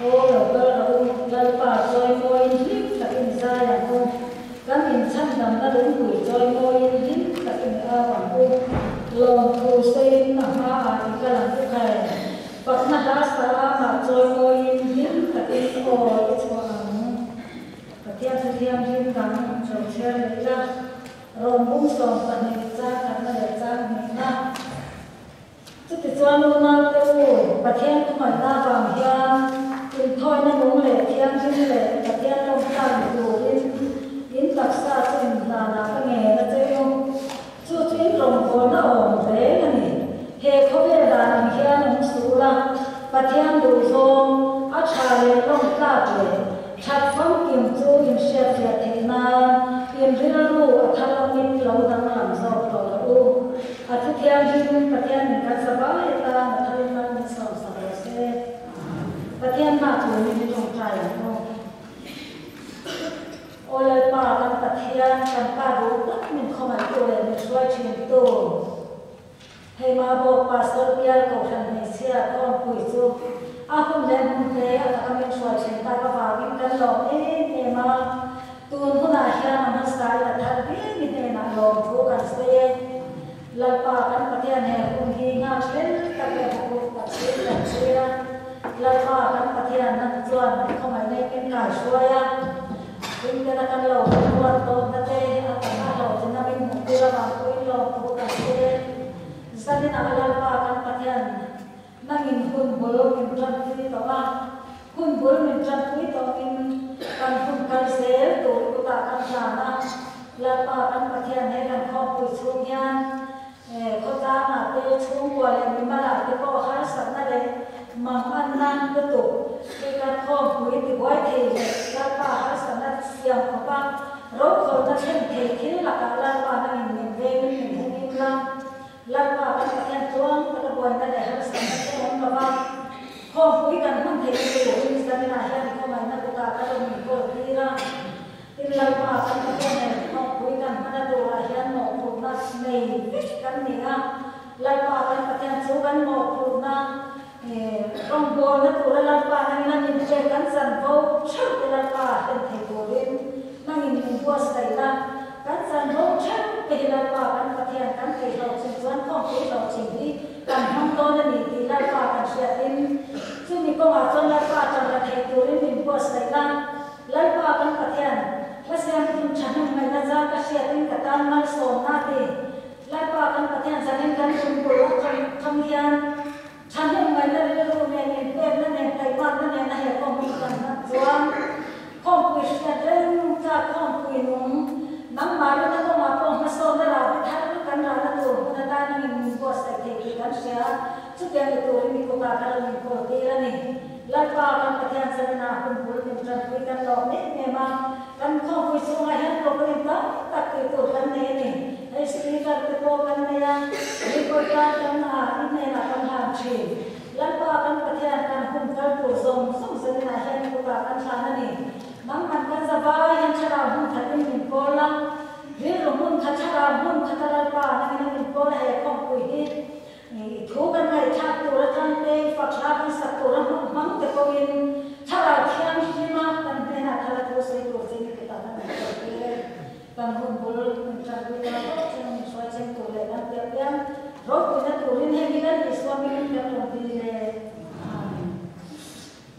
ô đầu cơ đầu lần bà rồi môi hít là in ra là cô các in chăm đầm ta đến buổi rồi môi hít là in ra bằng cô lòng cô xây nằm ha thì cái làm cái này bật mặt đá sa mà rồi môi hít là in ô cái chỗ hàng và theo thiên đắng trồng xe lấy ra rồi bung sòng tận này ra thành là để ra mình na chứ thì cho luôn na tiêu và thiên cũng phải ta vào kia in thôi nên muốn lệ thiên chứ lệ và thiên trong ta đủ in tập xa chứ là cái nghề nó chơi không chú in rồng vốn nó ổn thế là nhỉ he không biết là làm kia nó số là và thiên đủ rồi ắt trả lệ trong ta tuổi chặt phong kiểm chú in xe việt thế na in riêng lu thằng ông in lâu năm làm giàu rồi lu thứ theo duyên và thiên mình cắt sập ấy ta là thay mang mình sầu sầu xe và thiên mà tuổi mình trồng trái không ôi lời bà làm và thiên làm bà đủ tất mình không phải tuổi mình xoay chuyển tổ hay mà bộ bà sơ bia cầu thần này xe con quỷ chú không lên không thế ta mình xoay chuyển ta có vào mình cân lọc ấy mà tuôn có là hiện mà sai là thật biết mình này là lồng vô cả xe lần bà căn bát thiên này cũng hi ngao lên các cái cuộc tập luyện tập xe lần bà căn bát thiên nằm chuẩn không phải nên cái cải xuôi á nhưng cái là căn lồng luôn tốt là thế à căn lồng thì nó mình một cái là bằng cái lồng vô cả xe sau này là lần bà căn bát thiên nó nhìn khuôn bố mình chân quý đó mà khuôn bố mình chân quý đó mình căn khuôn căn xe tuổi của ta căn già na lần bà căn bát thiên này căn kho bụi xuống nha có ta mà tôi xuống qua là mình mà lại cái có hai sẵn là đấy mà ăn năn cái tủ cái con quý thì quay thì là bà hai sẵn là xiêm của ba rốt rồi ta xem thì khi là cả là bà là mình về mình không im lặng là bà cái thiên tuông cái buồn ta để hai sẵn là cái ông bà ba con quý cần không thể cái tủ mình sẽ là hiện không phải là của ta cái đồng mình có đi ra thì là bà cái thiên này con quý cần mà là đồ là hiện một một nó này kan ni ha lai pa kan pathian chu kan mo phu na rong bo na tu la pa na na ni che kan san bo chau te la pa ten thei bo rin na ni ni bo sai la kan san bo chau ke la pa kan pathian kan ke lo chen chuan khong ke lo chin ni kan ham to na ni ti la pa kan sia tin chu ni ko ma chon la pa chon la thei tu rin ni bo sai la lai pa kan pathian la siam tin chan mai na za ka sia tin ka tan mal so na ti lai pa kan pathian zanin kan kun ko tham hian chan hem ngai na le ru ne ne pe na ne tai man na ne na he ko mi kan na chuan khom pui sia den cha khom pui nung nang ma na ko ma ko ma so na ra ba tha kan ra na tu na ta na min ko sai the ki kan sia chu te ni tu mi ko ka ka ni ko ti ra ni lai pa kan pathian zanina kun bul min tran pui kan lo ne ma kan khom pui su ngai han ko ko ni ta tak ti tu kan ne ni ai speaker te po kan ne ya ni ko ta kan ha in ne na kan ha chi lan pa kan pathian kan hun kal tu zong sum se na hian ko ta kan tha na ni nang man kan za ba hian chara hun thatin min ko la ri ro hun tha chara hun khatara pa na ni min ko la he khom pui hi thu kan ngai tha tu ra than te fa tha kan sa tu ra mang te ko in chara thiam hi ma kan te na thala tu se tu se ni ta na kan hun bol kan cha tu ta ko chen so chen tu le kan te pian ro ku na tu rin he ni kan swami kan ta tu ti le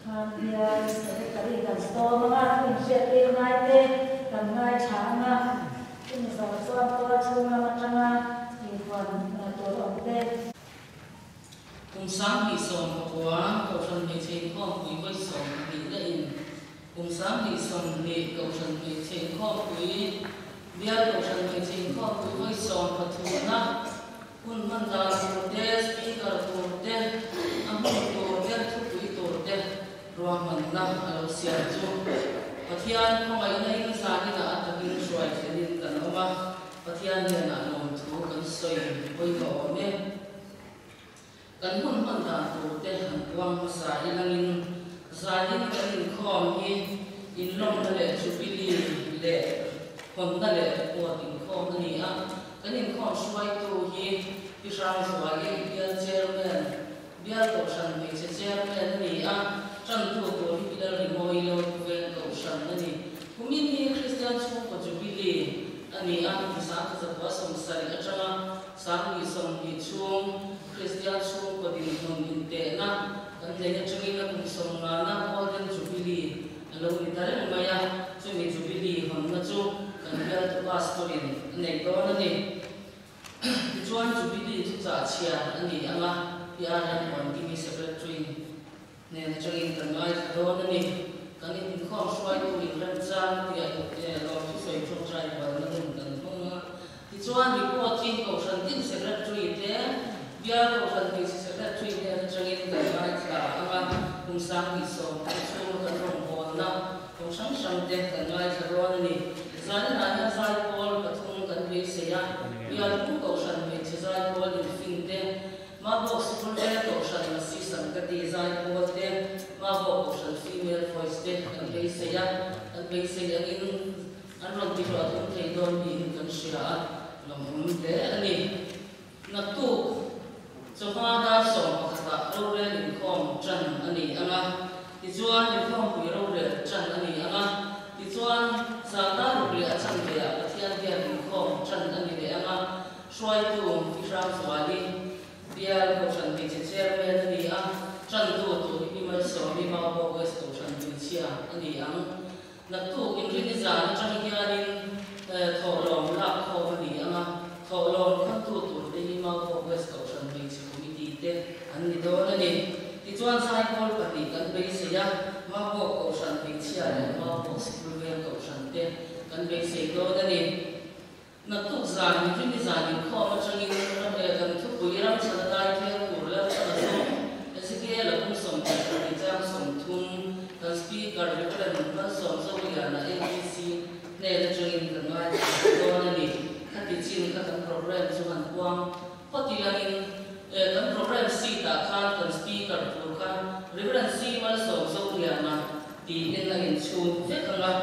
kan ya se ka ri kan sto ma ma tin se te ngai te kan ngai cha na tin so so to chu ma ma cha na ni kwan na to om te cùng sáng thì sồn của cầu thần về trên kho quý với sồn thì đã in cùng sáng thì sồn để cầu thần về trên kho quý bia cầu thần về trên kho quý với sồn và thu na kun man da tu de speaker tu de amu tu de thu quý tu de ruang man na alo sia chu pathian không ai nei ka sa ni na atakin suai thenin kan oma pathian ne na no thu kan soi oi lo me kan hun man da tu te han wang ma sa ilangin zanin kan in khom hi in long na le chu pili le hon na le ko in khom ni a kan in khom suai tu hi pi sang suai ye bial chairman bial ko san me chairman ni a chân tu tu hi bidal ri moi lo ven ko shan ani kumin ni Christian chu ko jubilee ani an ki sa ka za som sari atanga sang ni som ni chung Christian chu ko din non in te na kan le na chungi na kum som na golden jubilee alo ni tare maya chu ni jubilee hon na chu kan bel to pastorin nei ko na ni chuan jubilee chu cha chia ani anga piaran on TV secretary ne na chungin kan mai do na ni kan in khom swai tu in ran chan ti lo chu soi chu trai ba na nun kan hong ti chuan report tin ko san tin secretary te bia ko san tin secretary ne na chungin kan mai ka anga kum sang ni so chu kan rong bon na ko sang sang te kan mai ka do na ni zan na na sai pol ka thung kan be se ya bia ku ko san me che sai pol in fin te ma bo school te ko san na si san ka ti sai pol te ma bo ko san female voice te kan be se ya kan be se ya in an ron ti ro thum thei don bi kan sia lom te ani na tu so ma da so ka ta ro re ni khom chan ani anga ti chuan ni khom pi ro re chan ani anga ti chuan sa ta ro le a chan le a pathian dia ni khom chan ani le anga swai tu fi ram swali bia ko chan ti che chairman ani a chan tu tu ni ma so ni ma bo west ko chan ti chia ani ang na tu in ri ni za na chan kia rin tho long la kho ani anga tho long khan tu tu ni ma bo west ko chan ti chi committee te an ni do na ni ti chuan sai kol pati kan be se ya ma bo ko chan ti chia le ma bo school ve ko chan te kan be se do na ni na tu za ni za ni kho ma chang in kan thu pui ram chan dai the ku la chan so SK la kum som ta ni jam som thun kan speaker represent ban som so ya na APC ne la chang in kan mai do na ni khat ti chin khat kan program chu han kwang poti la in kan program si ta khan kan speaker tur khan represent si mal som so ya na ti in la in chu ve kan la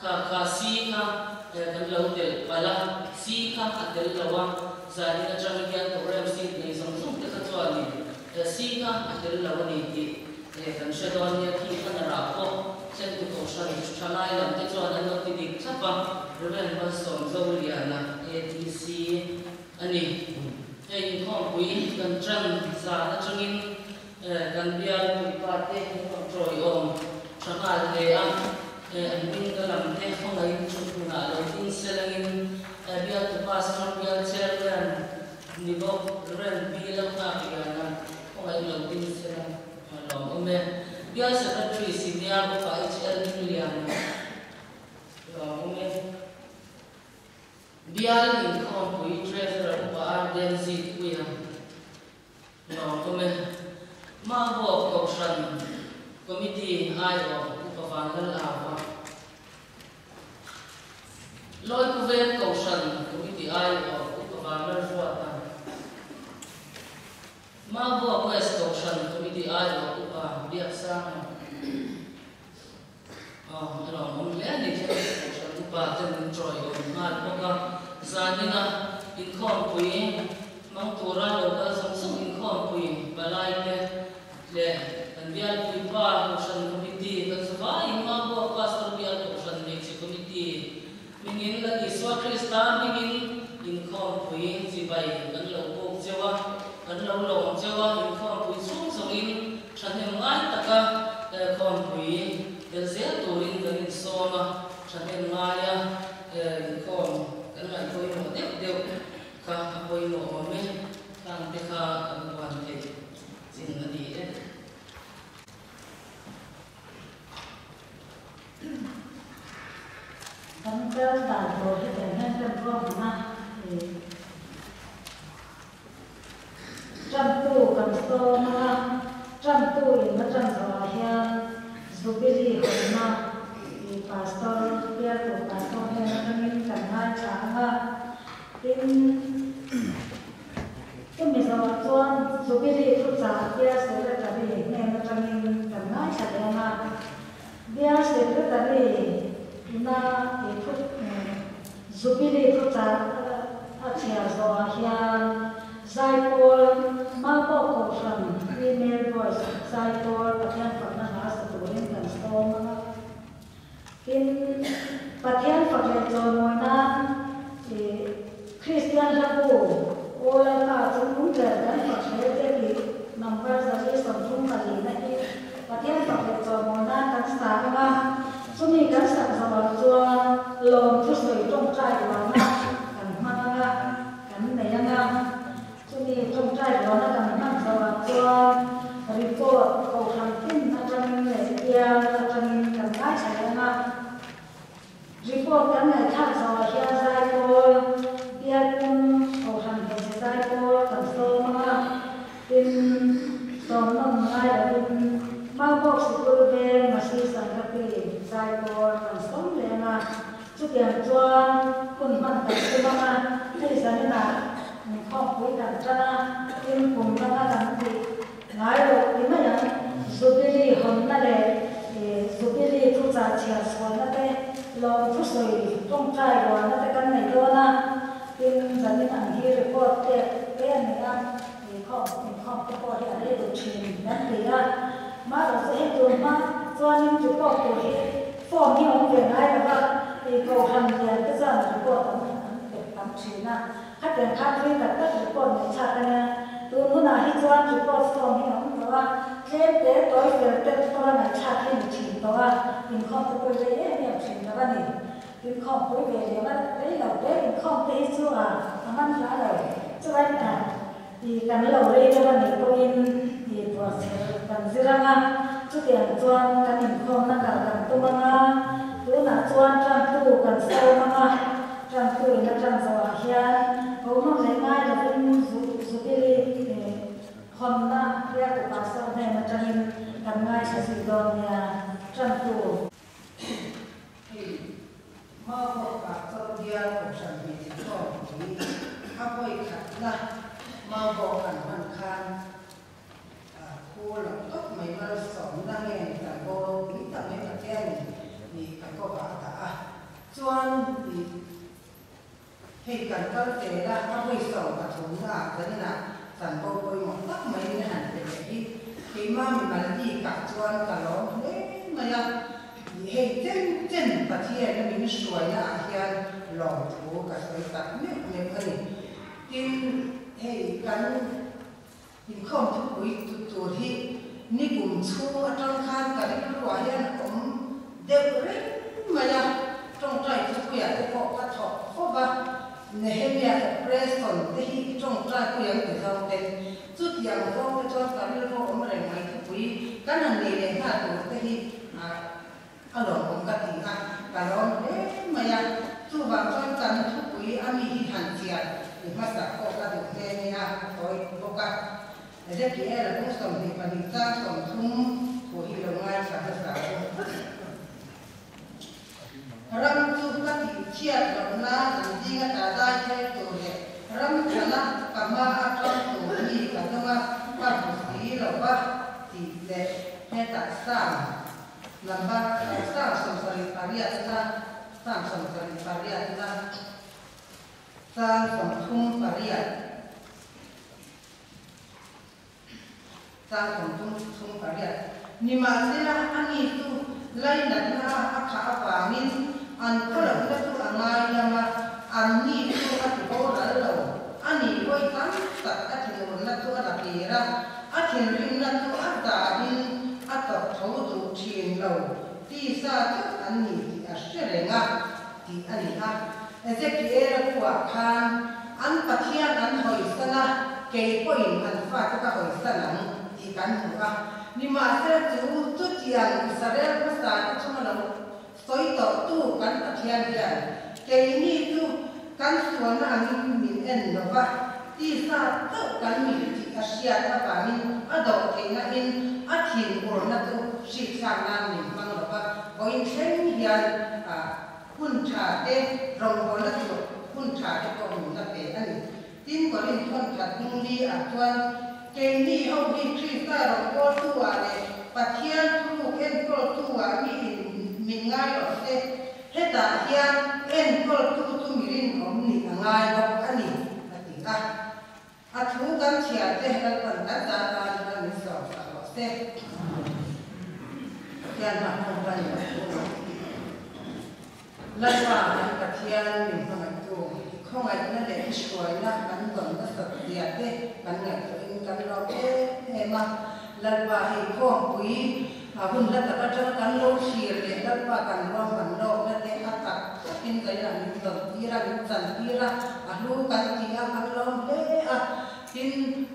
kha si kha kan lo te pala si kha atel lawa zani na chang yan program si ni som som te kha chwa ni si kha atel lawa ni ti kan shadon ya ki kan ra ko chen tu ko shan chalai lam te chwa na no ti dik chapa ren ba som zo ya na ATC ani ei khom pui kan chan za na changin kan bial pui pa te troi om changal le am an bin ka lam te khong ai chu na lo tin selangin bial tu pastor bial chairman ni bo ren bi la ka ya na khong ai lo tin selang lo ome bial secretary senior ko fa HL Milian lo ome bial in khom pui treasurer pa RDNZ kuya lo ome ma bo ko shan committee ai o ko van la awa loi ku ven ko shan committee ai o ko van la ruata ma bo west ko shan committee ai o ko pa biak sang lo om le ni ke ko shan ku pa ten troi o ngal ko ka zanina in khom pui mang tura lo ka som som in khom pui balai ke le an bial pui pa ko shan committee kan swa in ma bo pastor bial ko shan me chi committee mingin la ki swa krista mingin in khom pui chi bai kan lo ko chewa kan lo long chewa in khom pui sung sung in chan hem ngai taka khom pui de zel turin kan in soma chan hem ngai in khom kan ngai pui mo deu deu ka pui mo me kan te kha kan wan te chin na di e Kan tel da do he ten hen ten ko na cham tu kan so na cham tu in ma cham so hian zubili ho na pastor pia tu pastor hen kan kan hai cha ha tin mi so chuan zubili tu cha pia se la ta bi ne ma cham in kan hai cha le ma bia se ta bi na zubili tu cha a chia zo hian zai pol ma bo ko shan female voice zai pol pathian pa na ha sa tu lon thu soi trong trai của nó cần mang ra cần này nga cho nên trong trai của nó cần mang vào cho report cầu thằng tin trong này kia trong cần cái sai nga report cái này khác rồi kia sai rồi kia cầu thằng cái sai rồi cần số mà tin tổng năm nay là tin mau bóc sự cố về mà suy sản các cái sai rồi cần sống để mà chút tiền cho quân văn tập cho mà thế sao nên là không có cần cho tin cùng nó làm gì nói rồi thì mấy anh số tiền hôm nay để số tiền thu trả chia sẻ nó cái lo thu soi trong trai rồi nó cái này đó na tin rằng là anh report cái này là thì không có có hiện để được truyền đến thì là mà rồi sẽ được mà cho nên chúng tôi có thể form như ông về này là thì cầu hành tiền cái giờ chúng tôi cũng tạm truyền na khách tiền khách với cả tất cả con người cha cái tôi muốn là hết cho chúng tôi form như ông đó thêm để tối về tết tôi là cha thêm chỉ đó mình không có quay về em chuyện đó này mình không quay về để mà đấy là đấy mình không thấy chưa à mà ăn lá rồi cho anh à thì cần lâu đây cho bạn để tôi thì tôi sẽ cần dư ra chút tiền cho cần mình không nó cả cần tôi mà tôi là cho trang tu cần sâu mà trang tu là trang giàu hiền cũng không lấy ngay là bên số tiền không na kia của bà sau này mà trang cần ngay sẽ sử dụng nhà trang tu mà một bà sau kia của trang bị cho mình áp với khả năng mà bộ ảnh hoàn khang khu là tốt mấy mà sống đang nghe cả bộ nghĩ tầm mấy cả cái thì phải có bà đã choan thì hay cần có thể là áp với sống cả chúng ta thế là sản bộ bôi một tất mấy hẳn để khi mà mình là gì cả choan cả nó đấy mà là hay chân chân và thiệt là mình sửa là hiền lòng thủ cả sợi tóc nước cái này tin hay cần mình không thích quý tụt thì ni cùng chua trong khăn cả cái loại hiền cũng đều rất mà là trong trái của nhà cái họ cắt họ có ba này bây Preston thì trong trái của nhà cái dòng tên chút dạng dòng cái cho cả cái họ cũng là ngày quý cái này này ha tụi thì ở đó cũng có tiếng cả đó đấy mà là chú vào trong cần thuốc quý ami hành tiền để mà sản có cả được thế nha rồi có cả để kia là cũng sống thì phải đi ra sống thung của hi đồng ngay cả cái sao ram chú các thị chia đồng na đi ngay cả ra chơi tổ này ram chana kama trong tổ đi cả nó mà bắt sĩ là bắt thì để hay tại sao làm ba sao sống sari pariat na sao sống sari pariat na sao sống thung pariat sao sống thung pariat nhưng mà thế là anh ấy tu lấy đặt na akha apamin an có là cái tu angai mà anh ấy tu anh có là lâu anh ấy coi tắm tất cả những người là tu là kia ra anh ấy là tu anh ta đi anh tập thấu tu thiền lâu thì sao chứ anh ấy thì sẽ là ngã thì anh ấy ha cái kia là của khan anh bắt hiện anh hỏi sana cái point anh phải có hỏi sana thì cần mua nhưng mà sẽ chú chút tiền Israel có sao cho nó soi tỏ tu cần bắt hiện cái này tu cần suôn anh mình en đó vậy thì sao tự cần mình thì Asia các bạn mình ở đâu thì là in ở thiên của nó tu sĩ sang nam mình mang đó vậy với những hiện quân trả tên rồng của nó tu quân trả cho con mình là để anh tin có liên quan thật nhưng đi tuan cái này ông đi truy ta rồng có tu này và thiên tu en có tu mình ngay đó thế hết ta thiên en có tu mình ông mình ngay đó anh ấy là tiếng thú gan chia thế là phần đất ta là mình sợ sợ thế thiên mà không phải là cái thiên mình không phải tu không ai nó để soi là cắn còn nó sợ địa thế cắn nhẹ rồi cắn lo thế mà lần ba thì không quý hùng đất ta cho cắn lâu xìa để đất ba cắn lo cắn lo nó thế hạt tạt in dom tira in san tira alu kan tia kan lom le a tin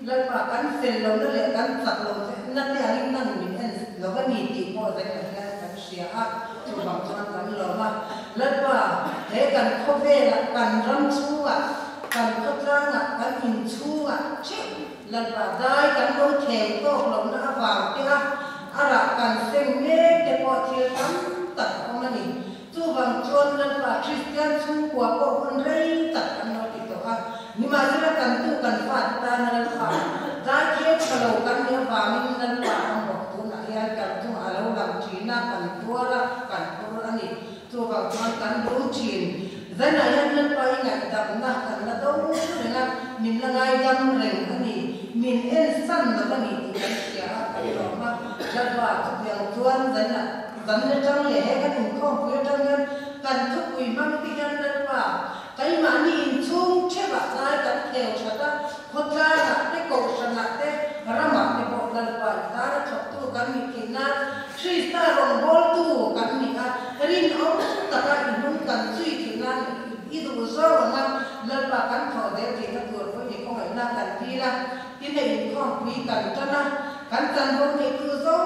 lalpa kan fel lo le kan sak lo na te aling nang min en lo ga ni ti mo da kan sia a tu bang kan lo ma lalpa he kan khove la kan ram chu a kan khotlang a kan in chu a che lalpa dai kan lo thel to lo na wa te a ara kan seng me te po thil tam tak ong na ni tu bang chon lalpa Christian chu kwa ko un rei tak kan lo ti to a ni ma jira kan tu kan fa ta na lalpa dai ke kalo kan ne wa min lalpa ang bo tu na ya kan tu alo lam china kan tuara kan pur ani tu bang chon kan lo chin zana yan lalpa ina dam na kan na do na min la ngai dam reng ani min en san na ba ni ti kan sia kan lo ma lalpa tu yang tuan zana zan le tang le he kan ko pu tang yan kan tu ui mam ti yan lalpa kai ma ni in chung che ba na kan theo chata khotla na te ko sana te rama te bo lalpa ta chok tu kan mi ki na Krista rong bol tu kan mi ka rin au ta ka in kan chui ki na i du zo na lalpa kan tho de ti na tu ko ni ko na kan ti la ti ne in ko pi kan ta na kan tan bo ni tu zo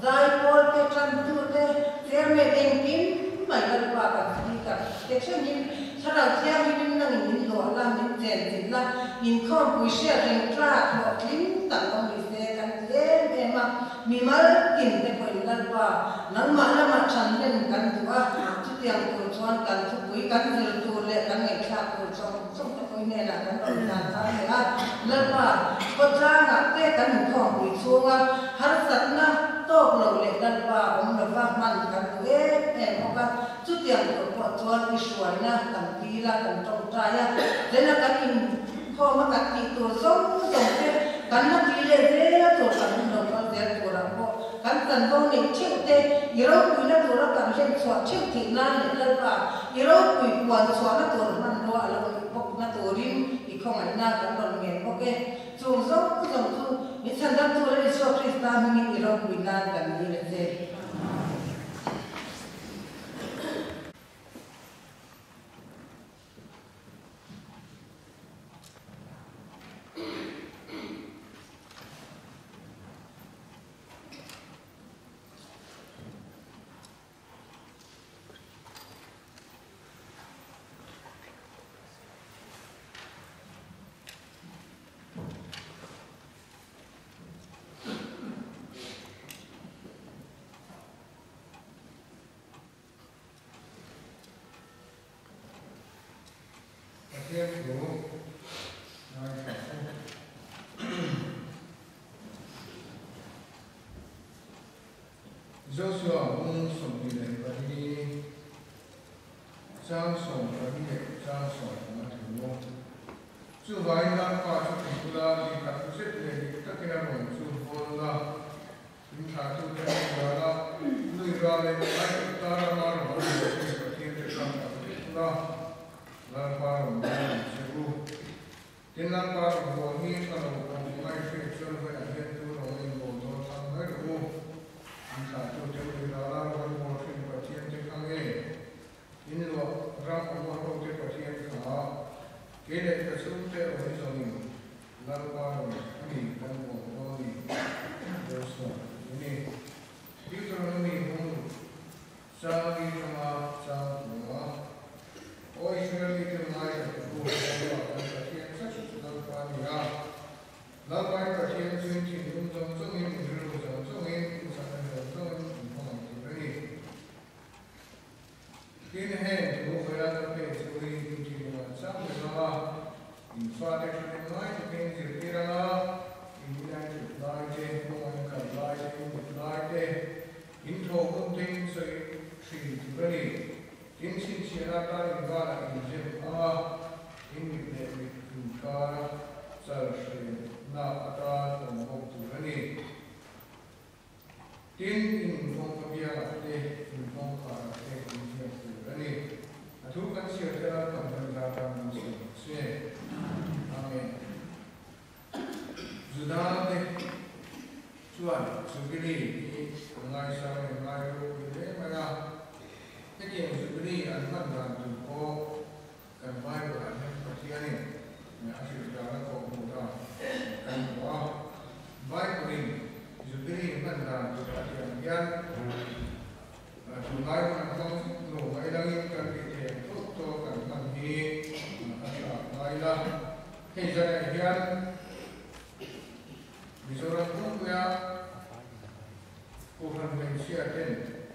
dai pol te tran tu te ter me ding kin mai lalpa kan ti ka te chen ni sa ra sia ni nang ni lo la ni chen ti la in ko pu sia ring tra tho tin ta ko mi se kan te me ma mi mal kin te ko lalpa nang ma la ma chan len kan tu a tu tiang tu chuan kan tu pui kan zir tu le kan ngai kha tu chong ta ko ne la kan ron na ta le a lalpa ko tra na te kan ko pui chunga har sat na to lo le lalpa om lo va man kan tu e mo ka tu tiang tu ko chuan ki suai na kan ti la kan tong tra ya le na kan in ko ma kan ti tu zong te kan na ti le ve to kan lo ko de tu ra ko kan tan bo ni chiu te iro ku na tu ra kan jen chwa chiu ti na le lalpa iro ku kwan chwa na tu man lo ala ko pok na tu rim I khong ai na kan ron ngen ko ke chu zong tu ni chan da tu le so Krista mi iro ku na kan ni le te Joshua mung som di le bani sang som bani le sang som ma thu mo chu vai na pa chu ti la ni ka tu se le ni ta kina mo chu bol la in tha tu te la lui ra le ai ta ra ma ro ni ko ti te kam ta la la pa ro ma se ru tin la pa ro ni ka ro ko mai fe chu ve a he tu ro ni mo to ta mai ro sa tu te la la ro mo fin pa tien te khang e in lo ra ko mo ro te pa tien kha ke le ta su te ro ni so ni la pa ro ni kan mo ro ni do so ni Deuteronomy mo sa ni ma sa ma o Israel ni te mai ko ko pa tien sa su la pa ni la pa pa tien su ni dum dum so ni ni ro so ni in hand to over other place to read into one some in fact in mind things in Kerala in United Light one can light in token things so tree to really in Sierra in Ghana in Jim in the Kara Sarshi na ata on hope to really in Kongkabia in Kongkara Ani atu kan siapa kan berkata muslim. Sih, amin. Sudah deh, cuan, sugiri, mengai sama mengai ru, ini mana? Jadi sugiri akan bantu kau lai man hong no mai lang in kan ti the to kan man hi asa lai la he jana hian Mizoram Pumya Kohan Malaysia ten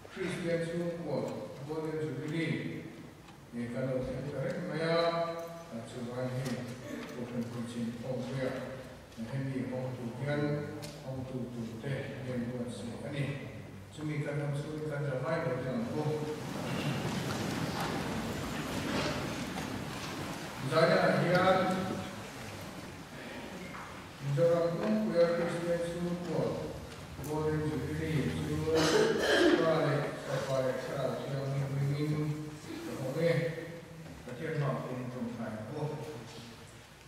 Christian Sungko Golden Jubilee ni kalau saya maya cuba ni Kohan Kucing Pumya Henry Hong Tuhan Hong Tu teh yang buat saya ni cumi kan ramai macam tu saya hian Mizoram Pumya Christian Sungko Golden Jubilee Jubilee Balik sampai saat yang ingin oleh kecian maupun rumah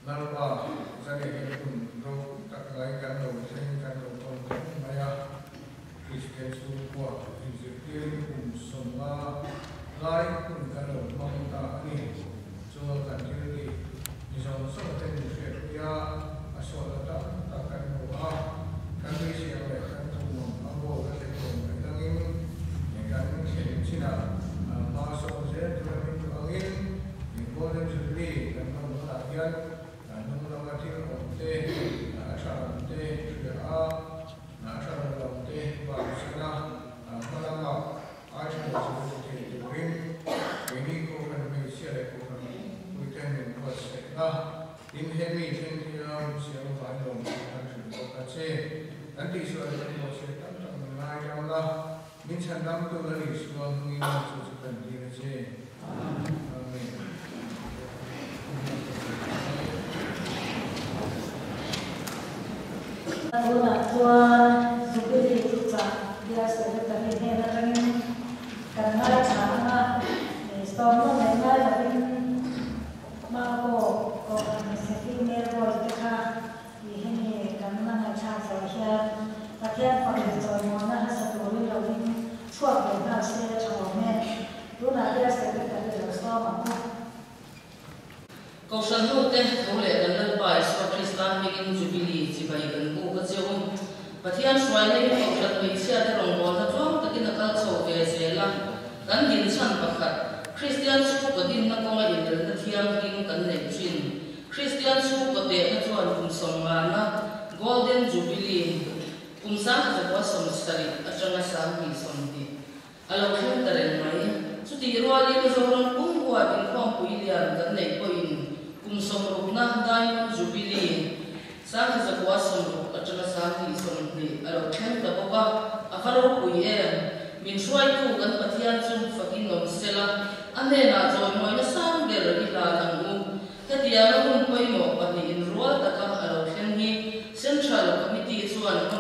nalpa saya hidup do tak laikan do sehingga do pun maya Kristen Sungko Jubilee semua lain pun kalau mengta ini semua kan jadi Mizoram semua tentu ya asal datang takkan doa kami siang lekan tumbuh ambo lekan angin yang kami Cina masuk saja tuan itu angin yang boleh jadi dan kemudian mengamati onte asal onte sudah asal onte bahasa malam asal seperti turin ini kau kan Malaysia kau kan weekend yang pasca ini yang siang panjang Kasi nanti suatu proses tentang mengenai Allah minsan dalam tu lagi semua mengingat susukan diri saya. Amin. Tuan Jubilee kita biasa kita ini orang karena cara storm mengenai tapi mau orang mesti nervous kita ini karena saya Pakaian pakai jauh mana satu orang lagi suap dengan saya cakapnya, tu nanti saya kita terus sama. Kau selalu teh boleh dan lepas suap Kristen bikin Jubilee cibai dan buka jauh. Pakaian suai ni kau selalu Malaysia terong buat tu, tapi nak kau cakap jelah dan dinsan pakat. Kristen suku din nak kau ngaji dan tiang king kan nekcin. Kristen suku deh tu an kumsongan Golden Jubilee. Kumsang sebuah semestari acanga sami somdi. Alau kau teren mai, suti ruali Mizoram Pumya ingkong puilian dan naik poin. Kumsong rukna Diamond Jubilee. Sang sebuah semruk acanga sami somdi. Alau kau taboka akaro puien. Min suai tu kan patian sum fakinom sela. Ane na joy moi na sang der ilalangu. Ketia na poi mo pani in rual takang alau kau ni Central Committee suan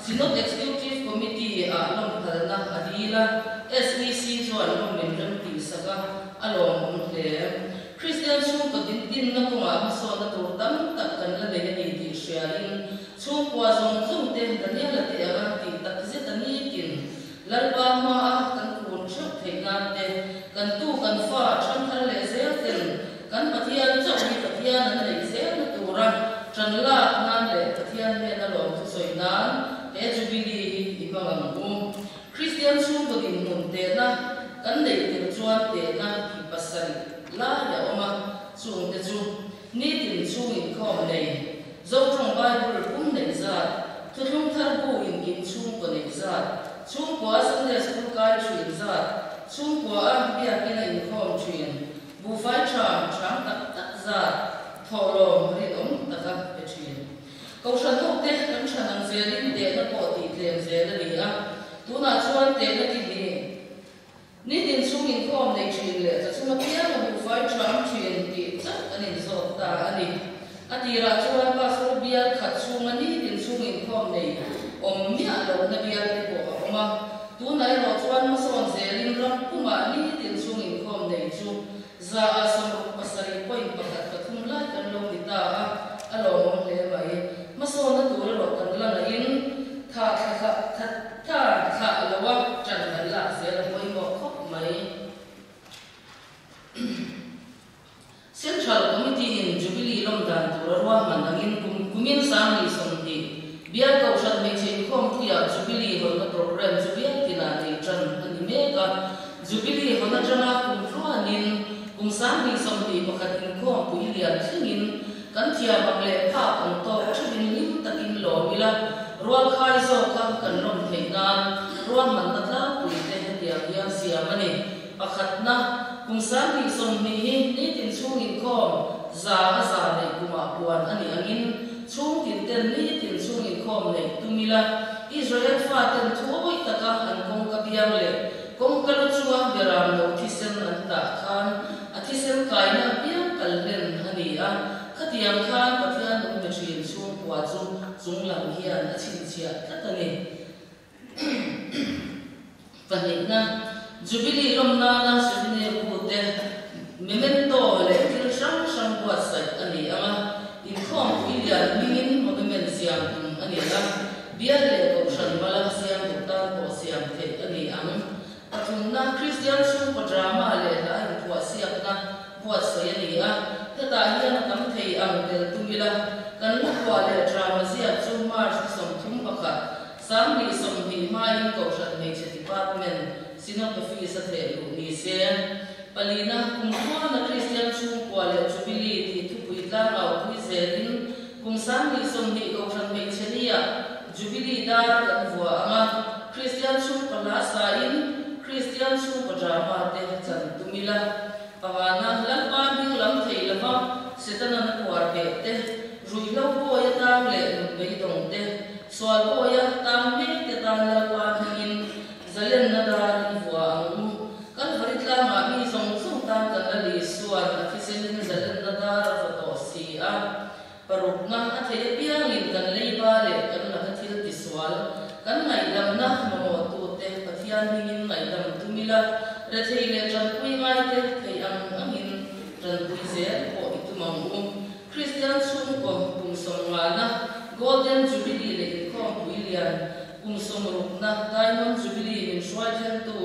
Synod Executive Committee along Thalna Adila SEC Juan Member Tisaka along there Christian Sungko din na kunga so na turtam takkan la deni di sharing Sungko azong zungte Daniel te aga ti takzit anikin lalpa ma kan kun chok thengate kan tu kan fa chanthal le zelten kan patian chawni patian na le zel na tura chanla nan le patian le na lom soinan Jubilee imangamu Christian Sungko din munte na kan dei tin chuan te na ki pasari la ya oma chung te chu ni tin chung in khom nei zo trong Bible pum nei za tu lung thar bu in chung ko nei za chung ko Sunday school kai thin za chung ko a bia kina in khom thin bu fai chang tak za tholo ri taka pe thin Kau satu teh kan sanang zelin teh na poti teh zelin dia. Tu nak cuan teh na tini. Ni tin sungin kom nei chin le. Cuma dia na bufai cham chin ti. Cak ani zot ta ani. Atira cuan pasal biar kat sungan ni tin sungin kom nei. Omnya lo na biar ni ko oma. Tu nai lo cuan mason zelin ram kuma ni tin sungin kom nei cu. Za asam pasari poin pakat patum lai kan lo kita along le mai. Masuk na tu lo kan lang in tha lawa chan la se la moi mo khop mai Central Committee in Jubilee Lomdan tu ro wa man angin kumin sam ni som ti biar kau sat me chen khom tu ya Jubilee ho na program Jubilee ranga kum ruanin kum sang ni som ti pakhat in khom pui lian thingin kan thia bang le pha kan to thudin nim takin lo mila rual khai zo kan lom theina rual man na tla pui te dia hian siamani pakhat na kum sang ni som ni hi ni tin chung in khom za le kuma puan ani angin chung tin ten ni tin chung in khom nei tumila Israel fa ten thuoi taka an kong ka biang le kong kalu chuang beram lo thisen an ta khan athisen kaina biang kallen hani a khatiang khan pathian um machine chung kwa chung lam hian a chin chia tatani panina jubilee romna na sine bute memento le til sang kwa sai ani ama in khom ilian mingin monument siam ani la biar le ko shan bala siam duktan ko siam the ani ang athunna Christian chung ko drama le la in kwa siam na kwa sai ani a ta hian kam thei ang tel tumila kan kwa le drama sia chu march som thum pakha sam ni som hi mai ko shan nei che department sinot office a the lu ni se palina kumthua na Christian chung kwa le jubilee ti thupui tlang au pui zelin kum sam ni som hi ko shan nei chenia jubilee dar kan vua ama Christian chung pala sa in Christian chung pa drama te chan tumila pawna lampa bing lam thei lama setana na kwar be te ruilo bo ya tang le bei dong te swal bo ya tam me te tang la pa in zalen na dar vua ang kan harit la ma mi song song tang kan la li suar athisen zalen na dar to si a parukna athei piang in kan leiba le kan la thil ti swal kan ngai lam na mo tu te pathian mingin ngai lam tumila re thei le tran pui mai te thei ang angin tran pui se ko itumang Christian chung ko kum somwa na golden jubilee le khom pui lian kum somruk na diamond jubilee in shwajan tu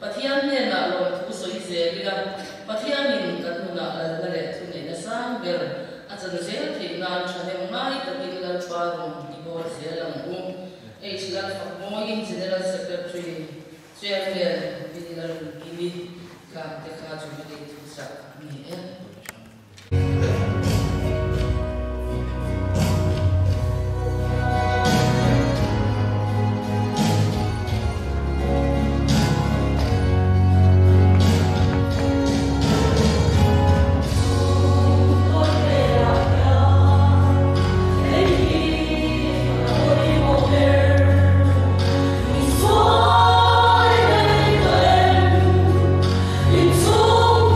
pathian ne na lo thu soi se liga pathian in kan na la le thu ne na sang ber achan zel thei na thane mai takin la pa rom di bo se lam HLR Moin General Secretary Chairman General Gini Kam Tekha Jubilee Sak ni It's all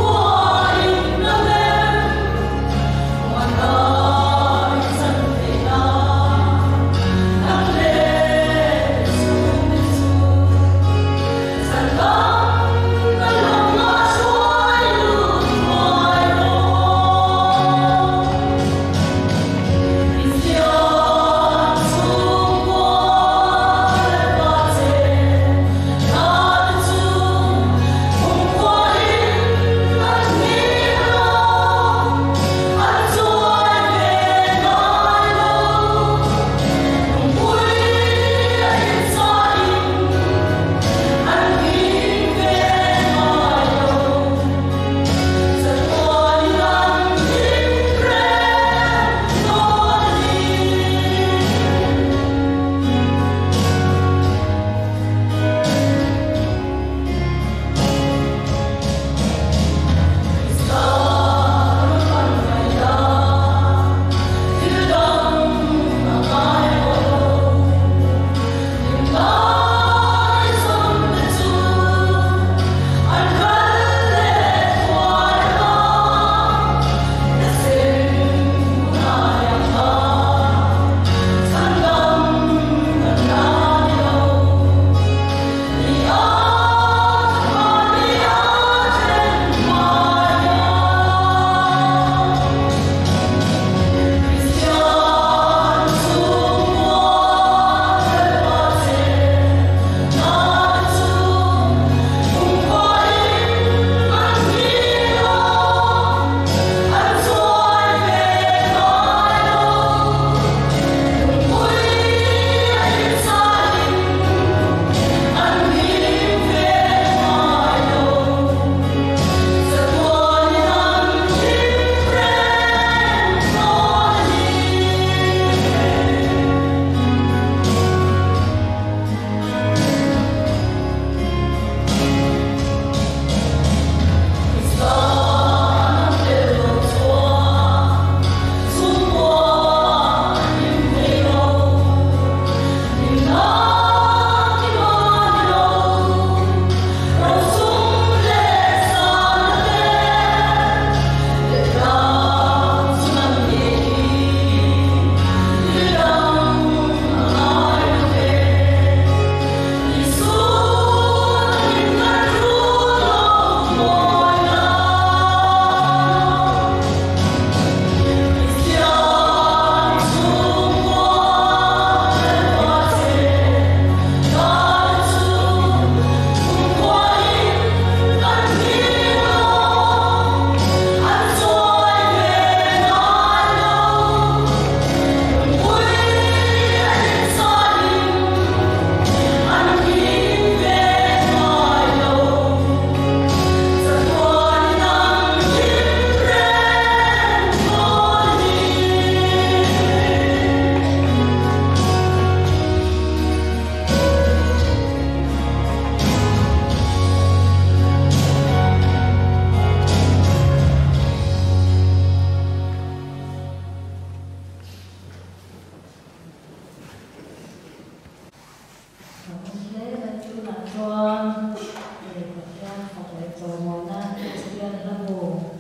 chuan pathian fakle chawmona Christian lamu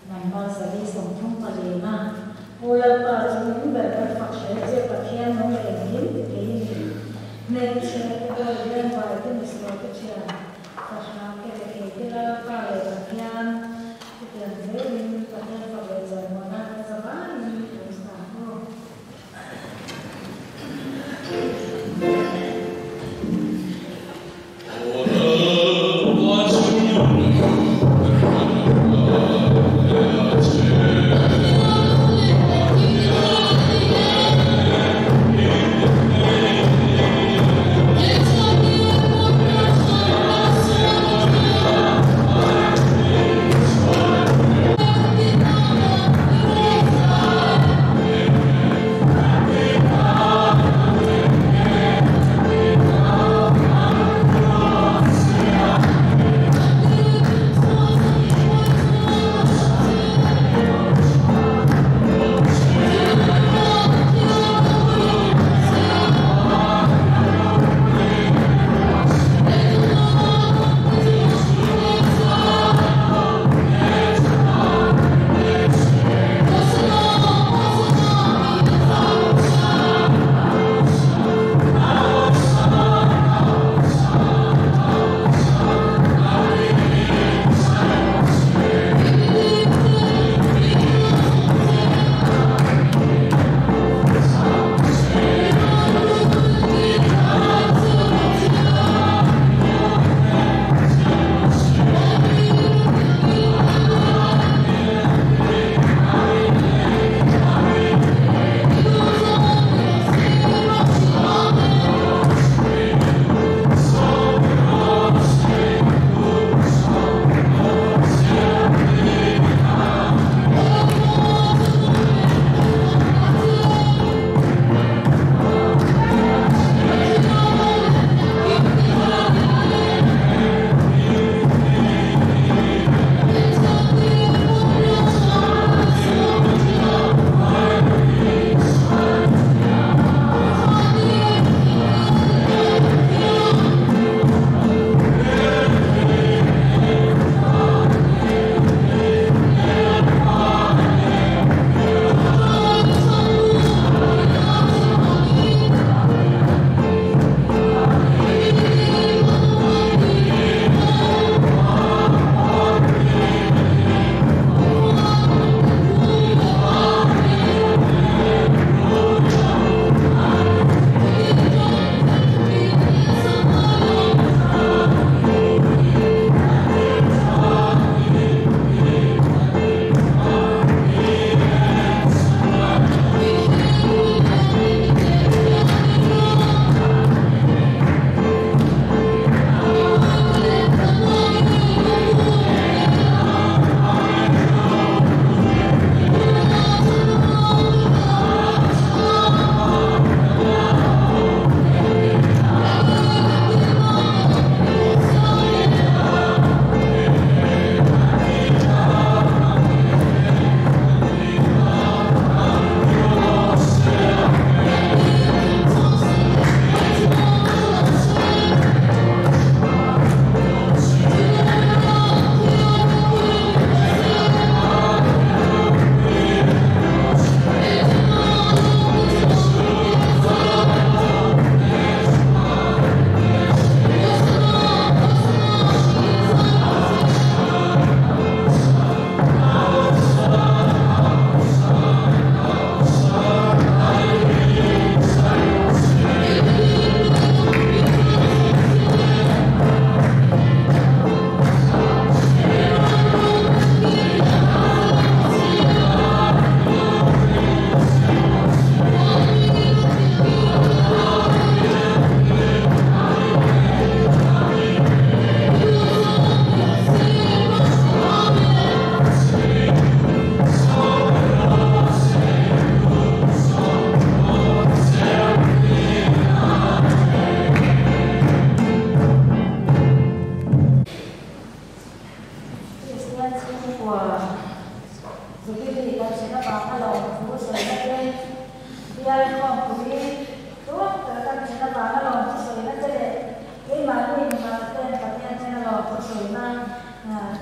number sali somthum palena oil pa chung ber fakle je pathian no engin tein net che ko den vai te mislo ke chia fasna ke ke la pa le pathian pathian vein pathian fakle chawmona zabani usta ho Let's go.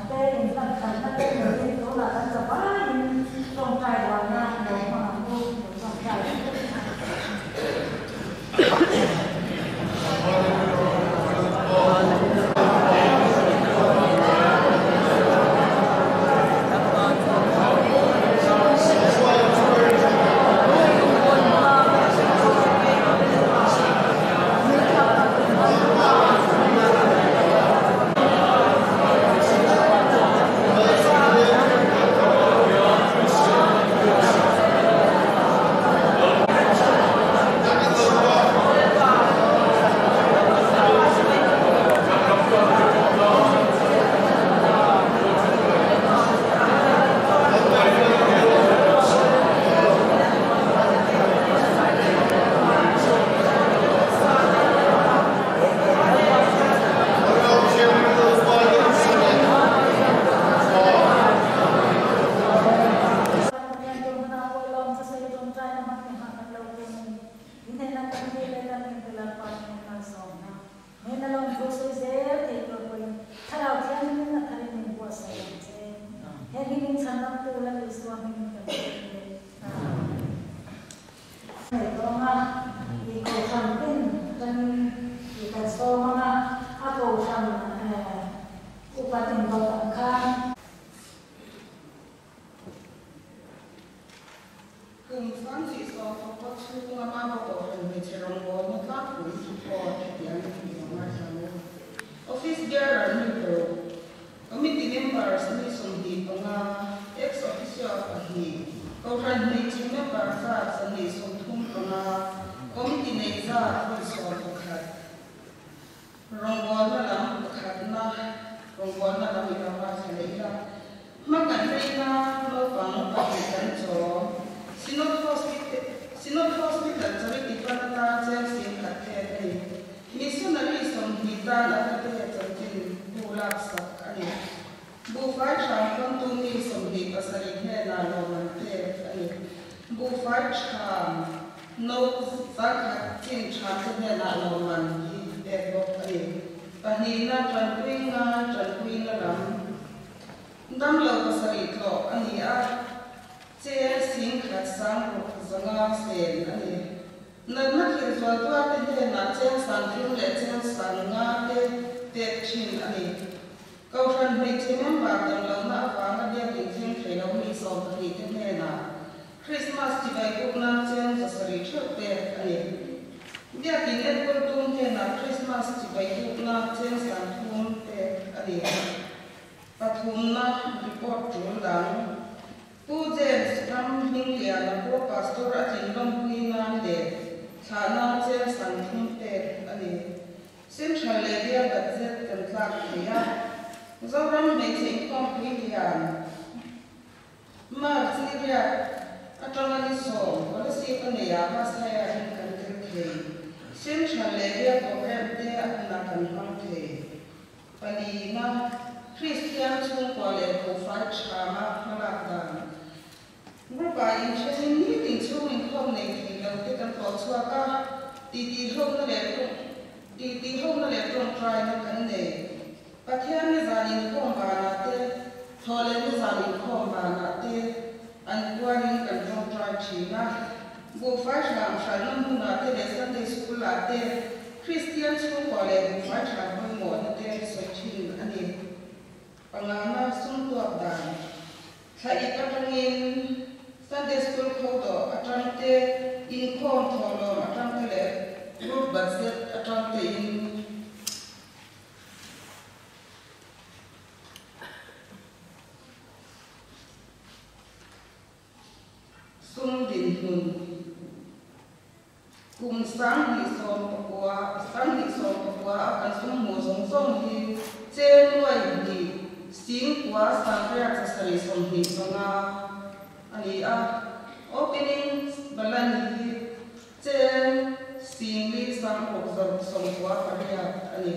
cái in thành thành nó cái người đi đó là anh tập á in trong trai vào nha rồi mà mua trong trai Office bearer ni committee members ni sumdi panga ex officio ahi kauran ni team member sa sani sumthum panga committee nei za so pakhat rongwal na lam pakhat na rongwal na lam ila saleila makan reina lo pang pakhan cho sinot hospital charity panata chelsea khathe missionary somhita lakate chakin bulak sak ani bufai cham tu mi somhi pasari he na lo mante ani bufai cham no sak chin cham he na lo man hi de lo ani panina tranquina ram dam lo pasari tlo ani a che sing khat sang ro zanga sen ani na khir zwa twa te he na chen san thim le chen san nga te chin ani kau ran nei chem ba dang lo na fa ma dia ting thing thei lo mi so ta ni te he na Christmas ti bai ko na chen sa sari thot te ani dia tin et ko tum he na Christmas ti bai ko na chen san thum te ani pathum na report tu dang pu jen ram hing lia na ko pastor a tin ram pi na de thana chen san thum te ani central area budget kan tlak thia zoram nei thing kom pi lian mar siria atanga ni so wala si ka ne ya ma sa ya hin kan the central area program te na kan hang the pani na Christian chung ko le ko fa chama khala dan Rupa in training meeting chung in kom nei thi lo te kan ko chua ka ti hong na le ti hong na le tong try na kan ne pathian ni zanin kom ba na te thole ni zanin kom ba na te an kuanin kan tong try chi na bu fa sham shanam na te le Sunday school la te Christian chung ko le bu fa sham ko mo na te so chin ani pangana sung tuak dan thai patangin Sunday school khodo atante in khom tholo atante le group budget atante in sung din hun kum sang hi som pakwa akan sung mo song hi chen wai hi sing kwa sang ria sari som hi sanga ani a opening balan hi chen sing li sang ko som kwa paria ani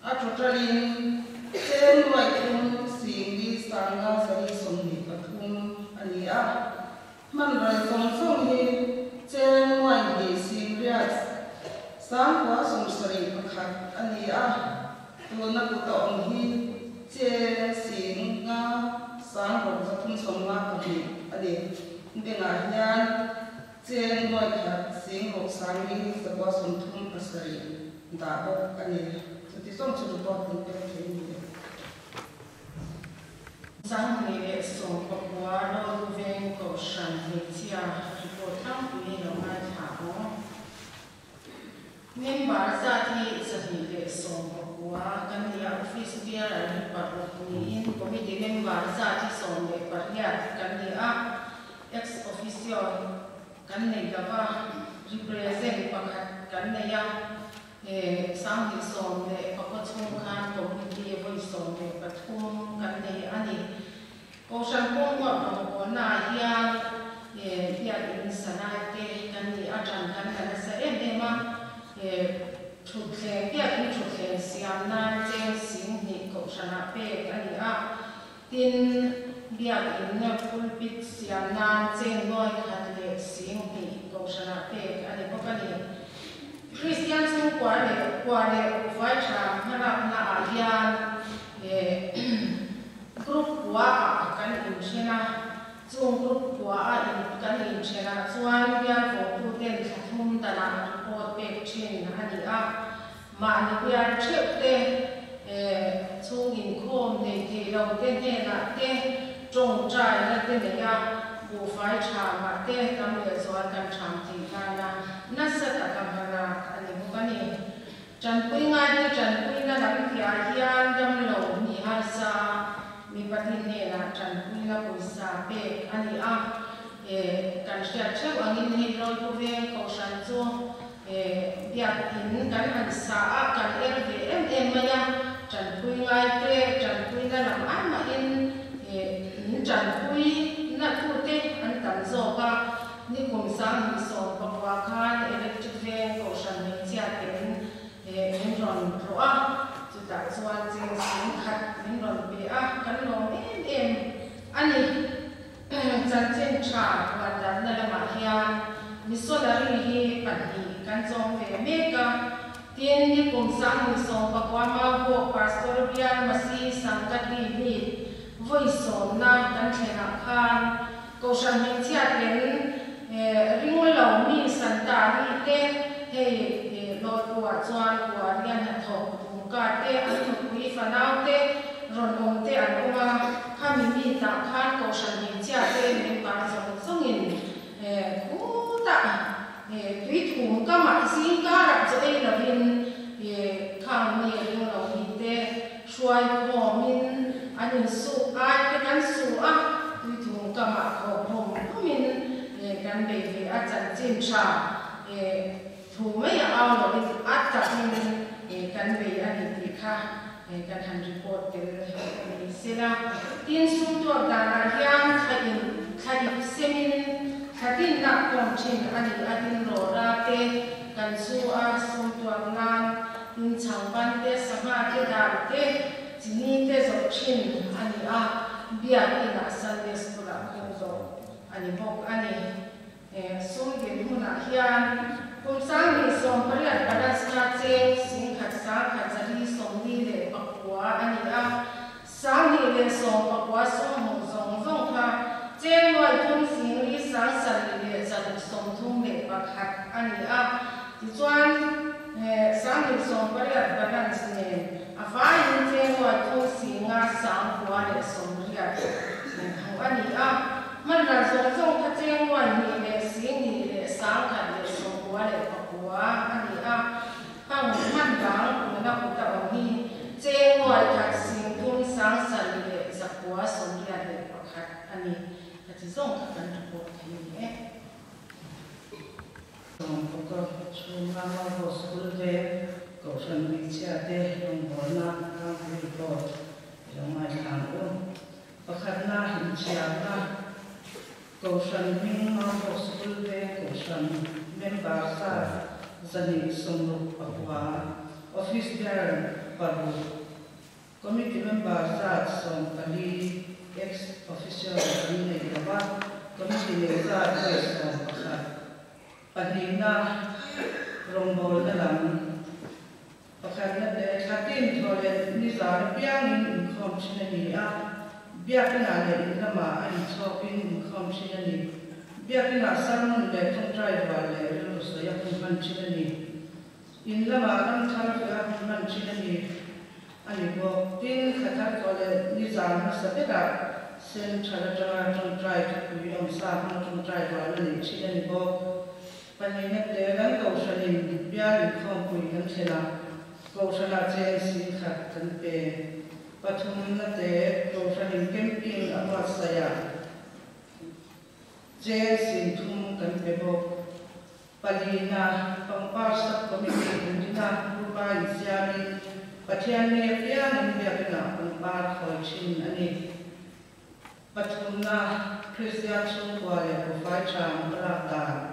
a totalin chen wai kum sing li sang ga sari som hi pathum ani a man rai som hi chen wai hi sing ria sang kwa som sari pakhat ani a tu na ku ta ong hi che sing nga sang ro za thum som ma phi ade be nga hian che noi khat sing ro sang ni sa kwa som thum pasari da bo ani ti som chu to tin pe ni sang ni le som ko wa lo ven ko shan ni chia ko tham pu ni lo ma tha ho member za thi sa ni le som ko wa kan ni office bia ra ni pa ro ni in committee member za thi som le par ya kan ni a ex officio kan ni ga va represent pa kan ni ya sang ni som le pa ko chung khan committee voi som le pa thum kan ni ani ko shan ko wa ko na ya ya in sana te kan ni a chan kan na sa ma chụp khen kia cũng chụp khen xiêm na trên xính thì cậu sản hạ bê cái gì à tin bia in na pulpit xiêm na trên ngôi hạt lệ xính thì cậu sản hạ bê cái gì có cái gì Christian sinh qua lệ phải trả nó làm na alian group của cái in trên na chung group của cái in trên na chuan bia phụ tu tên thum ta na report bê trên anh à mà những cái chuyện thế chung in khom thì đầu tiên thế là thế trồng trái là thế này à bộ phải trả mà thế làm việc rồi cần làm thì là nó sẽ là làm là anh em có cái này chân quy ngay thì chân quy là làm thì ai hiền đâm lâu nhỉ hay sa mi bắt đi này là chân quy là bồi sa bê anh em à cần sẽ chắc anh em hiểu rồi cô về câu sản xuất biar in kan han sa kan RVM ma ya chan pui ngai te chan pui na lam an ma in chan pui na thu te an tan zo ka ni kum sang ni so pa wa khan electric van ko shan ni chia ten in ron ro a chu ta chuan jing sing khat in ron be a kan lo em ani chan chen cha wa dan na la ma hian missionary hi pan hi kan chong ve meka tien ni kum sang ni song pa kwa ma ho pastor bian masi sangati ni voice na kan thena khan ko shan mi chia ten ring lo mi santa ni te he lo tua chuan kwa rian ha thok tum ka te an thuk ni fanau te ron om te an oma khami mi ta khan ko shan mi chia te ni pa song song in tuy thủ các mạng sĩ các đặc cho đây là viên khang nhiều những là vì thế xoay bỏ mình anh su ai cái cán su á tuy thủ các mạng họ hồng có mình cán bề về ăn chăn trên trà thủ mấy ao là bên ăn chặt mình cán bề anh thì khác cán hành report từ mình sẽ là tiên sung tuột đàn giang thay semin Hatin nak komchin ani adin rora te kan su a sum tuang ngan in chang ban te sama te da te chini te zo chin ani a bia ina Sunday school a kum zo ani bok ani sum gen huna hian kum sang ni som pariat padas na che sing khat sa khat zali som ni le pakwa ani a sang ni le som pakwa som hong zong zong kha chen noi thum sing li sang san le zan som thum le pa khat ani a ti chuan sang ni som pariat banan sne a fa in chen noi thum sing a sang kwa le som riat ho ani a man ra zong zong kha chen noi ni le sing ni le sang khat le som kwa le pa kwa ani a hang man dang na ku ta ni chen noi khat sing thum sang san le zakwa som riat le pa khat ani chỉ dùng các phần thực bộ thì nhé. Trong cuộc chung làm vào school về cầu sân bị chia tê trong bốn năm năm mươi tuổi trong ngày tháng ôn và khát na hình chia na cầu sân minh vào school về cầu sân bên bà sa gia đình sông lục và office bearer và committee member sa sông kali ex official ni le ba committee le za le so pakha panina rombol na lam pakha na de khatin thole ni za piang in khom chinani a biakina le inlama ani chopin khom chinani biakina sarmun le thong driver le ru so ya khom chinani inlama kan thar ga man chinani ani bo tin khatar ko le nizam sabeda sen chala chala thong driver ku yom sa thong driver le chinani bo panina te gan ko shanin biakin khom ku kan thela Kausana Chelsea khat kan pe pathum na te kausana camping awa saya Chelsea thum kan pe bo palina pangpar sab committee dina rupa isyami pathian ne pya nin pya kana pangpar khochin ani pathum na Christian chungwa ya ko fai cham rata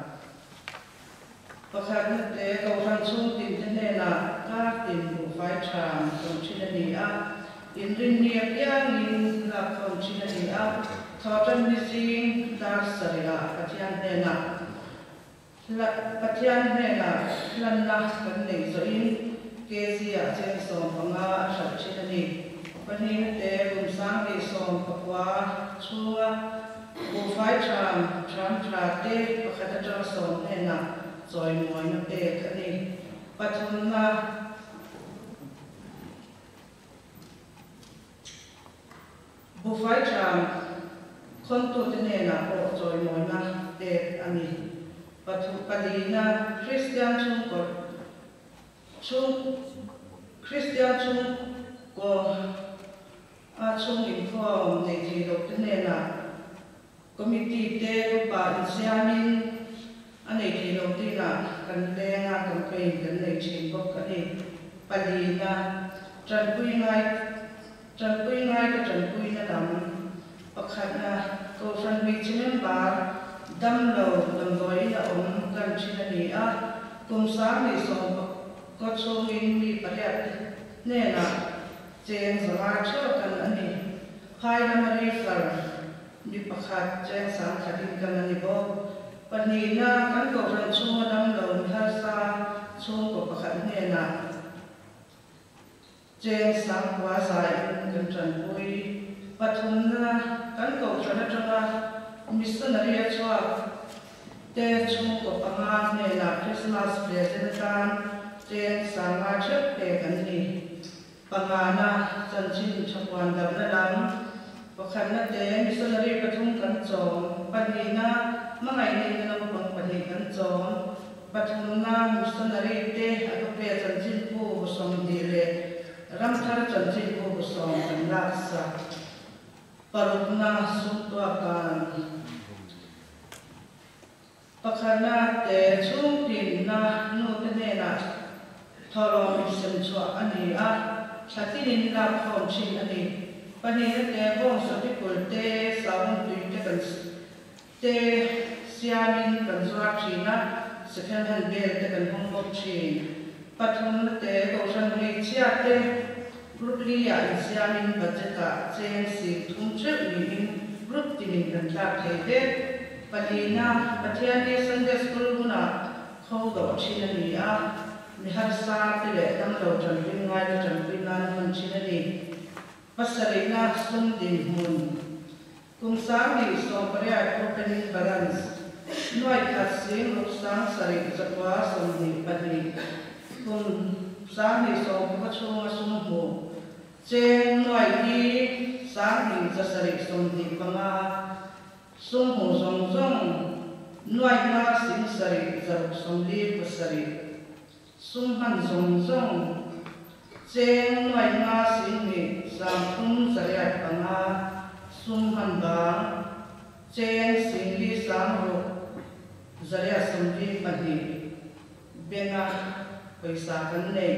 pakhat te kausan chung tin ne na ka tin bu fai cham chung chinani a in rin ni apya in la chung chinani a thotan ni sing dar saria pathian ne na la pathian ne na lan na kan nei zo in ke sia chen som panga sha chinani pani te rum sang ke som pakwa chua bu fai cham tra te pakhat ta som ne na rồi mọi nó về cái này và chúng bộ phái tràm con tôi thế này là bộ rồi mọi nó về anh ấy và chúng ta đi na Christian Christian chung của chung inform này thì lúc thế này là committee te của bà Islamin anh ấy thì đầu tiên là cần đe nga campaign cần lấy chuyện bốc cái này bali na trần quy ngay cái trần quy na làm bậc hạt na câu phần bị chém bà đâm đầu đâm gói là ông cần chỉ là gì á cùng sáng thì sống có số nghìn bị bắt đẹp nè là trên giờ hai chỗ cần anh ấy hai năm đi phật bị bậc hạt trên sáng khát đi cần anh ấy bo Panina kan ko ran chung dam lo thar sa chung ko pakhat ne na chen sang wa sai kan tran pui pathum na kan ko tran tanga missionary achwa te chung ko panga ne na Christmas present kan chen sang ma chep pe kan ni panga na chan chin chakwan dam na lam pakhat na te missionary pathum kan chom panina mangai nei na bang pani kan chom pathum na missionary te akope chanchin pu som di le ram thar chanchin pu som kan laksa parukna sutwa kan pakhana te chung tin na nu te ne na thoro mission chwa ani a thatin la khom chin ani pani te bong so ti kul te saung tu te kan te siamin kan zuak china second hand bel te kan hong bok chin pathum te ko san ri chia te group lia siamin budgeta chen si thum che ni group tin kan ta the de palina pathian ke Sunday school guna kho do chin ni a ni har sa te le dam lo chan pin ngai te chan pin nan man chin ni pasarina sum din mun cùng sáng thì so với opening balance nói thật xin lúc sáng sari rất quá sông thì bật đi cùng sáng thì so có chung sung hồ trên nói đi sáng thì rất sari sông thì bằng sung hồ sông sông nói mà xin sari rất sông đi bớt sari sung hàn sông sông trên nói mà xin thì sang thung sari bằng sung han ba chen sing li sang ro zaria sambi pani benga paisa kan nei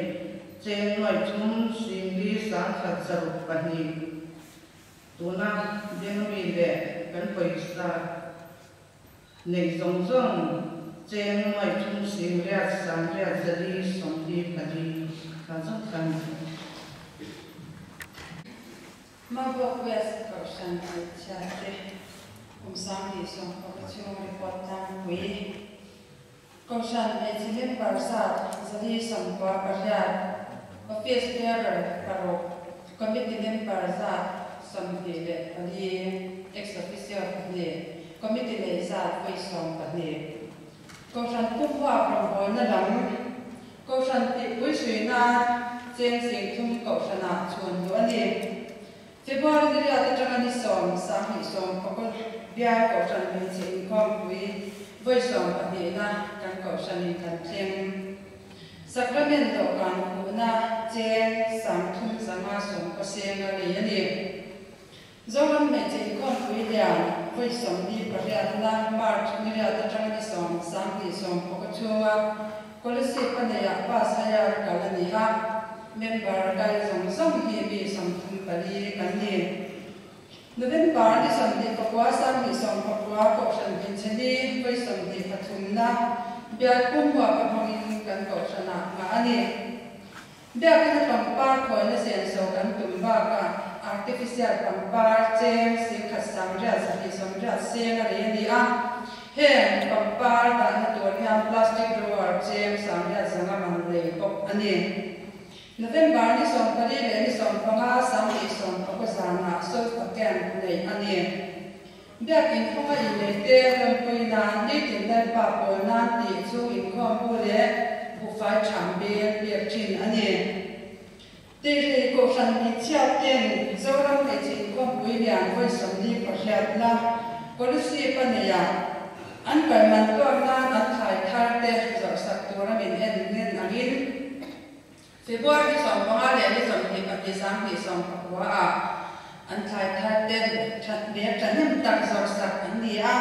chen noi chum sing li sang khat zaru pani tuna bengi le kan paisa nei zong zong chen noi chum sing ria sang ria zali sambi pani kan zong kan Mabok West Coast Chate, Samdi Song Opportunity Report Time We Coashan Etilim Barsat, Zali Sampa Barjad, Office Bearer Paro, committee member za samdi le ali ex officio le committee le za voi som le ko san pu wa from bon na lam ko san ti pui sui na chen sing thum ko sana chun do ani February ni ata tanga ni som sa hi som ko bia ko san ni chin kom pui voi som ni na kan ko san ni kan chen Sacramento kan na chen sam thum sama som ko senga le ani Zoram me che kon pui lian voi som ni pariat na march ni ata tanga ni som sam ni som ko chua ko le se pa ne ya pa sa ya ka la ni ha member kai som hi bi som thum pali kan ni November ni som ni ko kwa sam ni som ko kwa ko san bin cheni voi som ni pathum na bia kum wa pa hongin kan ko sana ma ani bia kan pampar ko na sen so kan tumba ka artificial pampar chen si khasam ra sa ni som ra se nga le ni a he pampar da na to nyam plastic drawer chen sam ra sanga man le ko ani November ni som pali le ni som panga sam ni som ko sana so ka ken le ani bia kin khoma in le te ram pui na ni tin le pa po na ti chu in khom bu le bu fai cham be be chin ani te re ko san ni chia ten zo ram ke chin khom pui lian voi som ni pa hiat na ko lu si pa ne ya an kai man ko na an thai thar te zo sak tu ram in en nen angin February som panga le ni som ni pa ti sam ni som pa wa a an thai thar te chat be chan nem tak zo sak an ni a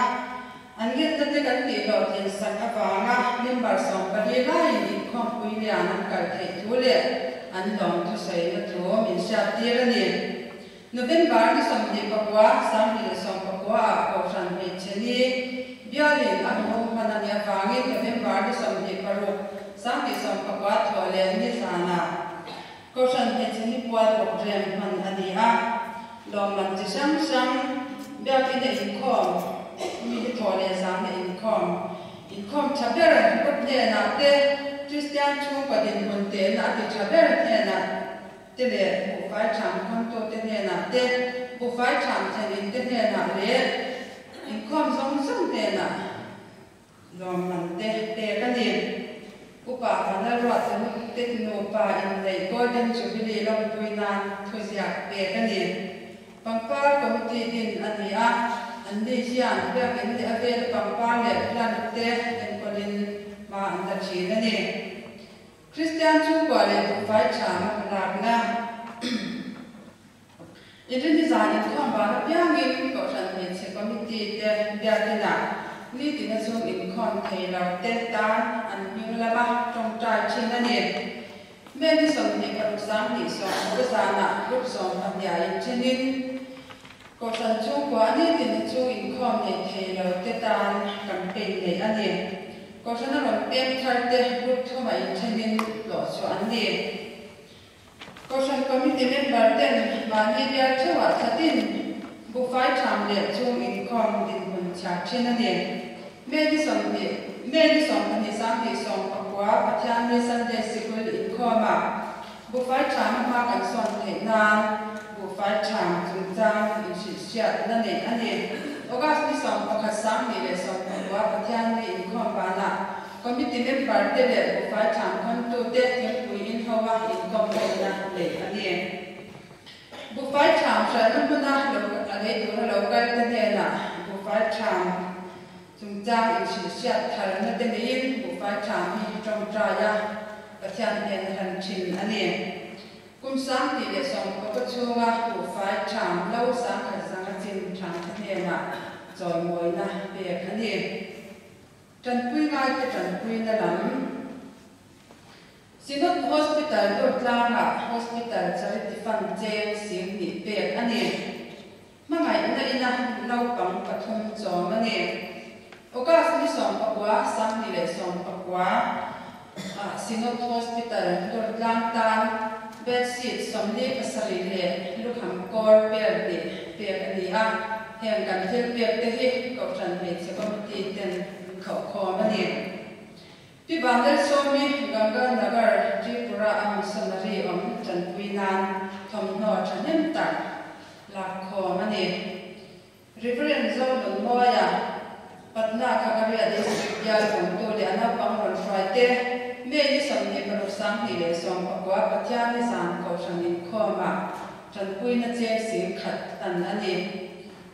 an get ta te kan ti lo tin san a wa nga member som pa li lai ni khom pui lian an kal thei thu le an long thu sai na thu min sha ti ra ni November ni som ni pa wa sam ni som pa wa ko san me cheni bia le a ho mana ni a wa ngi November ni som ni pa ro sam ni som pa wa tho le ni sa na ko san me cheni pa ro rem man ani a lo man chi sam sam bia ki ne in khom mi tho le sam ne in khom chaber ko ne na te Christian chu pa din mon te na te chaber te na te le bu fai cham kon to te ne na te bu fai cham te ni te ne na le in khom song song te na lo man te ka ni ku pa na ro te no pa in le golden jubilee long pui na thu sia te ka ni pangpa committee din ani a an ni sian bia kin le ave pangpa le plan te en kolin ma an da chi na ni Christian chu kwa le fai cha na na Itu ni zani khom ba na bia ngi ko san ni che committee te bia ti na ni ti na so in khom thei la te ta an ni la ba trong trai chin na ni me ni som ni ka sam ni so ko sa na rup som an ya in chinin ko san chu kwa ni ti na chu in khom ni thei la te ta campaign ni ani ko san na ron tem thar te rup tho mai chinin lo so an ni Kosan committee member ten mani bia chawa thatin bu fai cham le chung in khom din bun cha chena ne medicine ni sam ni som pakwa pathan ni Sunday school in khoma bu fai cham ma kan son the nan bu fai cham chung jang in shi sia na ne ani August ni som pakha sam ni le som pakwa pathan ni in khom ba na committee member te le bu fai cham kon to te ke pui in hawa in kom na le ani bu fai cham sa nu na lo ale tu lo ka te ne na bu fai cham chung jang in shi sia thar na te ne in bu fai cham hi trong tra ya pathan ne han chin ani kum sam ti le som ko chuwa bu fai cham lo sang ka sang chin thang ne na choi moi na pe ani Trần Quy ngay cái Trần Quy là lắm. Sinot hospital đôi la ngạ hospital charity fund jail sim nị bẹt anh em. Mà ngày nay na lâu bằng cả thôn cho anh em. Okas ni som pakwa sam ni le som pakwa. Sinot hospital đôi lang tan bed seat som ni pasari le lu ham kor bẹt ni bẹt anh em. Hẹnกันเที่ยวเปียกเที่ยวกับฉันเห็นจะก็ตีเต็นเขาคอมันเองที่บางเรื่องโซมีกังกันนักการที่ปราอัมสนารีอมจันทวีนานทำนอช ฉันเห็นตักหลักคอมันนี่ reference zone หนึ่งบ่อยอ่ะปัตนาข้าเรียนดิสตริกยาของตัวเดียนาปังรอนไฟเต้เมื่อที่สำเนียงปนุสังที่เลสองปกว่าปัจจัยในสารเขาฉันนินข้อมาฉันคุยนัดเจ้าสิงขัดอันนั้นนี่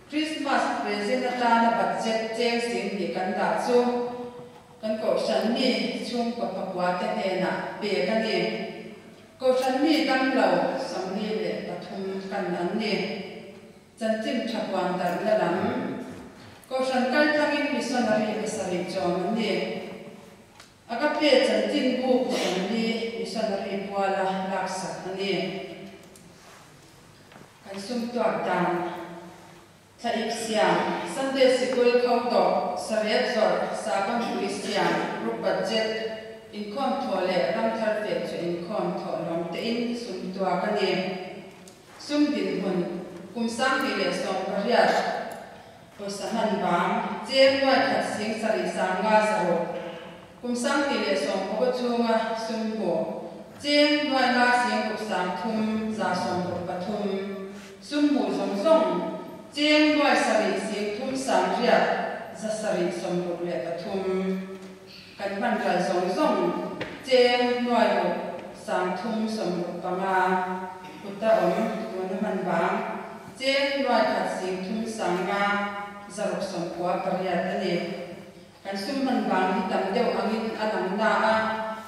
คริสต์มาสเพรสเซนต์ตาในบัตรเจ้าสิงที่กันดักซูกันก็ฉันมีช่วงกับปกว่าเต้นน่ะเปียกันนี่ก็ฉันมีกันเหล่าสำเนียงเลยปฐุมกันนั้นนี่จันจิ้มฉับวันแต่ละหลังก็ฉันกันทั้งอินมิสนารีมิสนารีจอมันนี่อากาศจันจิ้มบุกฉันมีมิสนารีบัวละลักษณะนี่กันสุ่มตัวดังถ้าอีกเสียงสันเดสิกุลเขาตอกสเวียตจอดสากันคุยเสียงรูปบัตเจ็ตอินคอนทอเลรังทาร์เฟตจะอินคอนทอลอมเตอินสุ่มตัวกันนี่สุ่มดินหุ่นกุมสังที่เลสองปริยัติอุสหันบางเจ้าว่าขัดเสียงสริสังกาสรุปกุมสังที่เลสองพบจูงาสุ่มโบเจ้าว่าลาเสียงกุศลทุมจาสองปปทุมสุ่มหมู่สงสงเจ้าว่าสริเสียงทุมสังเรียจะสริสมบุเลปทุมกันบรรยายสงสงเจ้าว่าสังทุมสมบุปมาอุตตะอมตัวน้ำมันบางเจ้าว่าขัดเสียงทุมสังกาจารุกสมบัวปริยัตินี่กันสุ่มมันบางที่ตั้งเดียวอันนี้อันนั้นน่า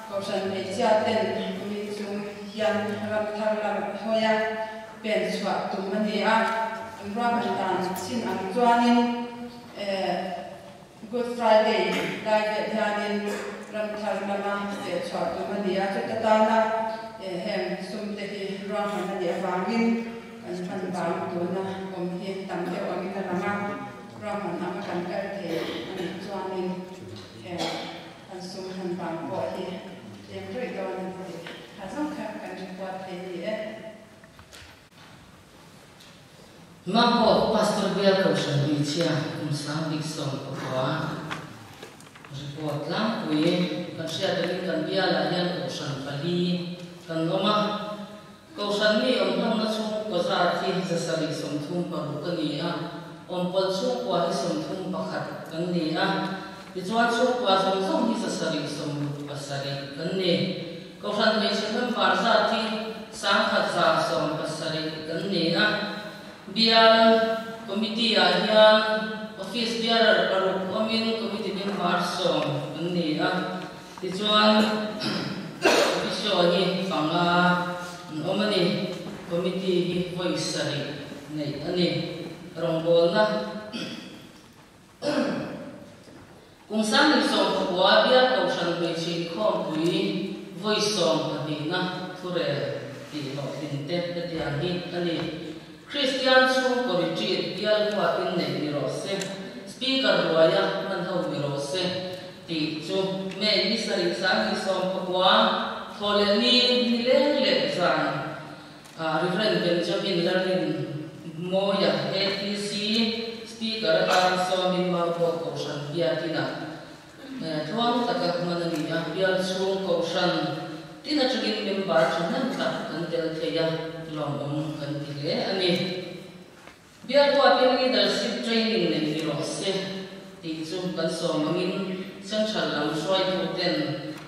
ก็ฉันไม่เชื่อเต้นมีจุ่มยันรับทางรับหัวยเป็นสวัสดิ์ตุมันนี่อันว่ามันตานชิ้นอันจวนนินGood Friday ได้เดียนินรับทางรับเป็นสวัสดิ์ตุมันนี่จุดตานะแห่งสุ่มเตะร้องมันนี่ฟังกินกันมันบางตัวนะผมเห็นตั้งเดียวอันนี้นะมั้งร้องมันทำกันกันเทอันนี้จวนนินอันสุ่มมันบางพอที่ยังเรื่อยตัวนึงถ้าต้องขับกันจะปวดเพลียมาบอกพาสตอร์เบียกับฉันวิเชียคุณสามดิกส่งปกว่ารีพอร์ตล้างคุยกันเชียร์กันกันเบียลายันกับฉันพลีกันโนมากับฉันมีอมทั้งนัชงก็จะที่จะสริสมทุ่มปรุกันนี้อมปลชุกว่าที่สมทุ่มประคัดกันนี้ที่จวนชุกว่าสมสมที่จะสริสมปัสริกันนี้กับฉันไม่ใช่เพิ่มปาร์ซาที่สังขัดสาสมปัสริกันนี้biar komiti ahian office biar perlu komin komiti member som ini tujuan office ini fanga omani komiti ini voice sari ini rombol na kungsan ni som buat biar kausan becik kom bui voice som ini na ture di hokinte petian ini Christian Sung ko retreat dial kwa in nei ni rose speaker roya man ho ni rose ti chu me ni sari sang ni som pakwa thole ni le le zan reverend Benjamin Lerin moya ATC speaker an so min ma ko ko shan biatina thuang taka manani bial Sung ko shan tina chugin member chunan ta kan tel theya long kan tile ani biar ko apel leadership training ne ni rose ti chu kan so mangin central lam swai thu ten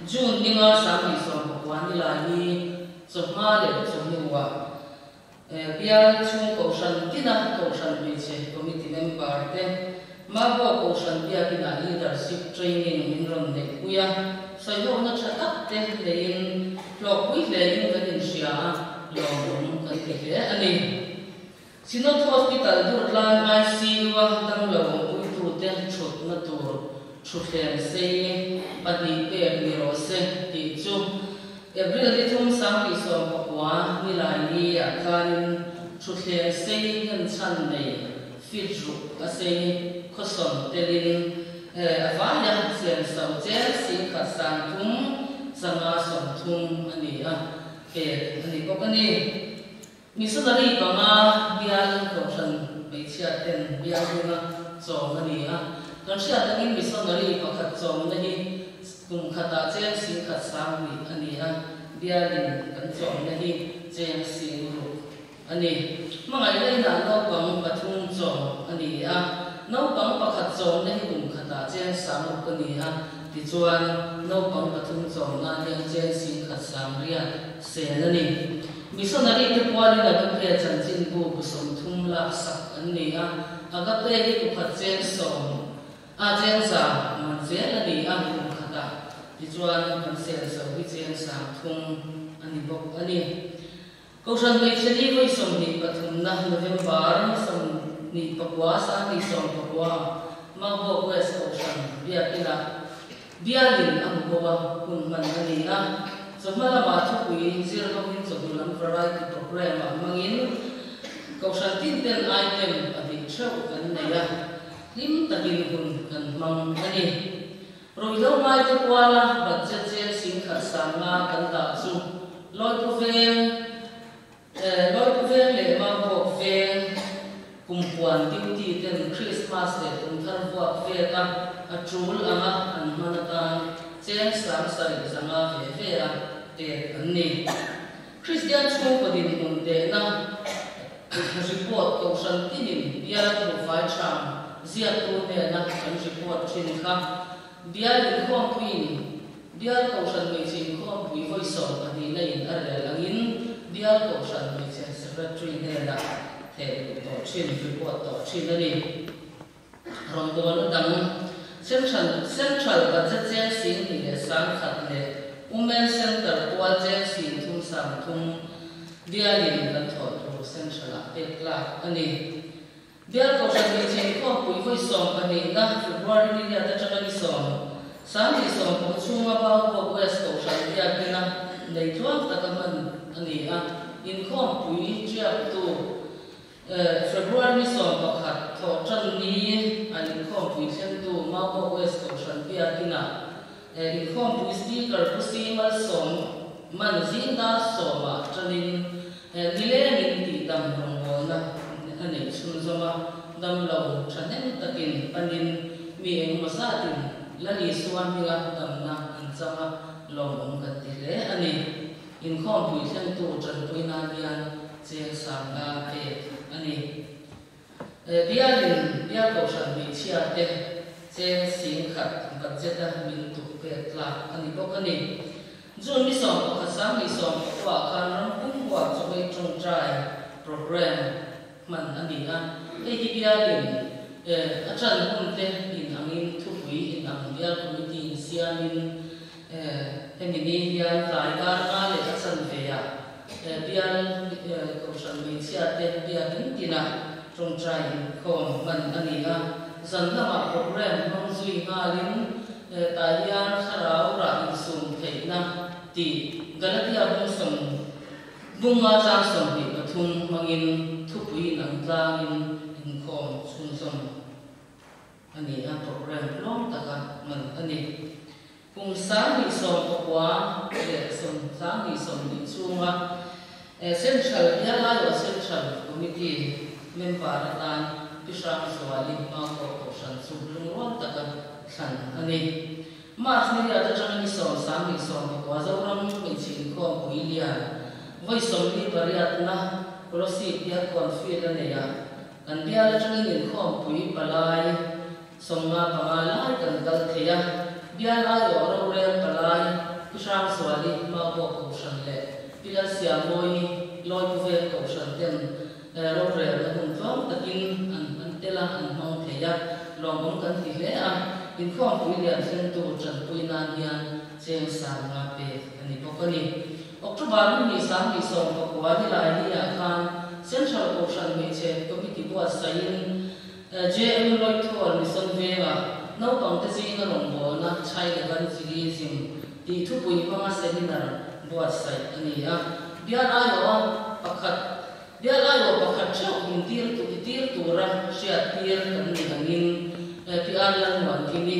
june ninga sam ni so ko ni la ni so ma le so ni wa biar chung ko shan tina ko shan me che committee member te ma bo ko shan biar ina leadership training min ron ne kuya so yo na chatak te le in lok wi le in kan in sia long kan te ani Sinod Hospital Durlan ICU dang lo ui tu ten chut na tur chuthen se padi pe ni rose ti chu every little sang ti so pakwa ni lai ni akan chuthen se ngan chan nei fitru ase khoson telin avaya sen so chen si kha sang thum sanga som thum ani pe ani ko kani missionary banga bial ko san be chia ten bial na so ani kan sia tangin missionary pakhat so na hi kum khata chen sin khat sang ni ani bialin kan so na hi chen sin ru ani mangai lai na no pang pathum chong ani a no pang pakhat chong nei khata chen sam ani a ti chuan no pang pathum chong na yang chen sing khat sam ria se ani missionary te pawali na pe chan chin bu som thum la sak ani a aga pe ni ku khat chen som a chen sa man che ani a khata ti chuan kan se so hi chen sa thum ani bok ani Kausan may chali ko isang ni patum na November isang ni Papua sa isang Papua Magbo West Kausan biya lin ang bawa kung manani na so malama tukui zero kawin sa bulan variety program mangin Kausan tinten item abi chow kan naya lim takin kun kan mangani roilaw mai tuwala budget sel singkat sama kan taksu Lord Professor Lord Ven le Magbo Ven kumpuan duty ten Christmas le kumthar buat ve ka atul ama an manata chen sam sari sanga ve a te anni Christian school padin unde na report ko san tinin biar provide cham zia tu ne na kan report chin kha biar ko queen biar ko san me chin ko bui voi so ani nei arel angin biar ko san me chen secretary ne la the to chin report to chin ani rong don dang central budget chen sing ni le sang khat le women center kwa chen sing thum sam thum biar ni kan tho to central pet la ani biar ko san me chen ko bui voi so ani na February ni ya ta chakani so Sami so ko chunga ba ko west ko san dia kina nei chuan takaman ani a in khom pui chia tu February so pakhat tho chan ni ani khom pui chen tu ma ko west ko san dia kina in khom pui speaker pusi mal som man zinda so ma chanin nile ning ti dam rong na ani chun zoma dam lo chanen takin panin mi eng masatin lali suan hinga damna anchama lomong katile ani in khom pui chen tu chan pui na lian che sanga pe ani biar ko san mi chia te che sing khat budget da min tu pe tla ani bok ani jun mi som ka sam mi som wa khan ram pum wa choi chung trai program man ani a e biar achan hun te in angin thu pui in ang biar committee siamin hemini biar lai gar na le achan ve ya biar ko san mi sia te biar tina trong trai khom man ani a zan lama program hong zui nga lin ta hian sarau ra in sum theina ti galatia bung som bunga cha som ti pathum mangin thu pui nang tlangin in khom chun som ani a program long taka man ani kung sang ni som kwa le som sang ni som ni chunga central yala yo central committee member tan pisang swali ma ko san sublung ron taka san ani mas ni ya ta ni som sang ni som kwa zoram mi chin ko puilia voi som ni pariat na prosi ya confide ne ya kan dia la chang ni khom pui palai somma pamala kan dal theya bia la yo ro re palai pisang swali ma ko san le pila sia moi loi ve ko san ten ro re na kun thom takin an tela an hong theya lomong kan ti le a in khom pui le sen tu chan pui na hian chen sa nga pe ani pokani October ni sang ni som ko wa ni lai ni a khan central ocean me che committee bo sain JM loi thor ni son vega no pang te ji na rong bo na chai le ban ji sim ti thu pui ma seminar bo sai ani a bia na yo pakhat chau in tir tu ra sia tir kan ni angin PR lan wan kini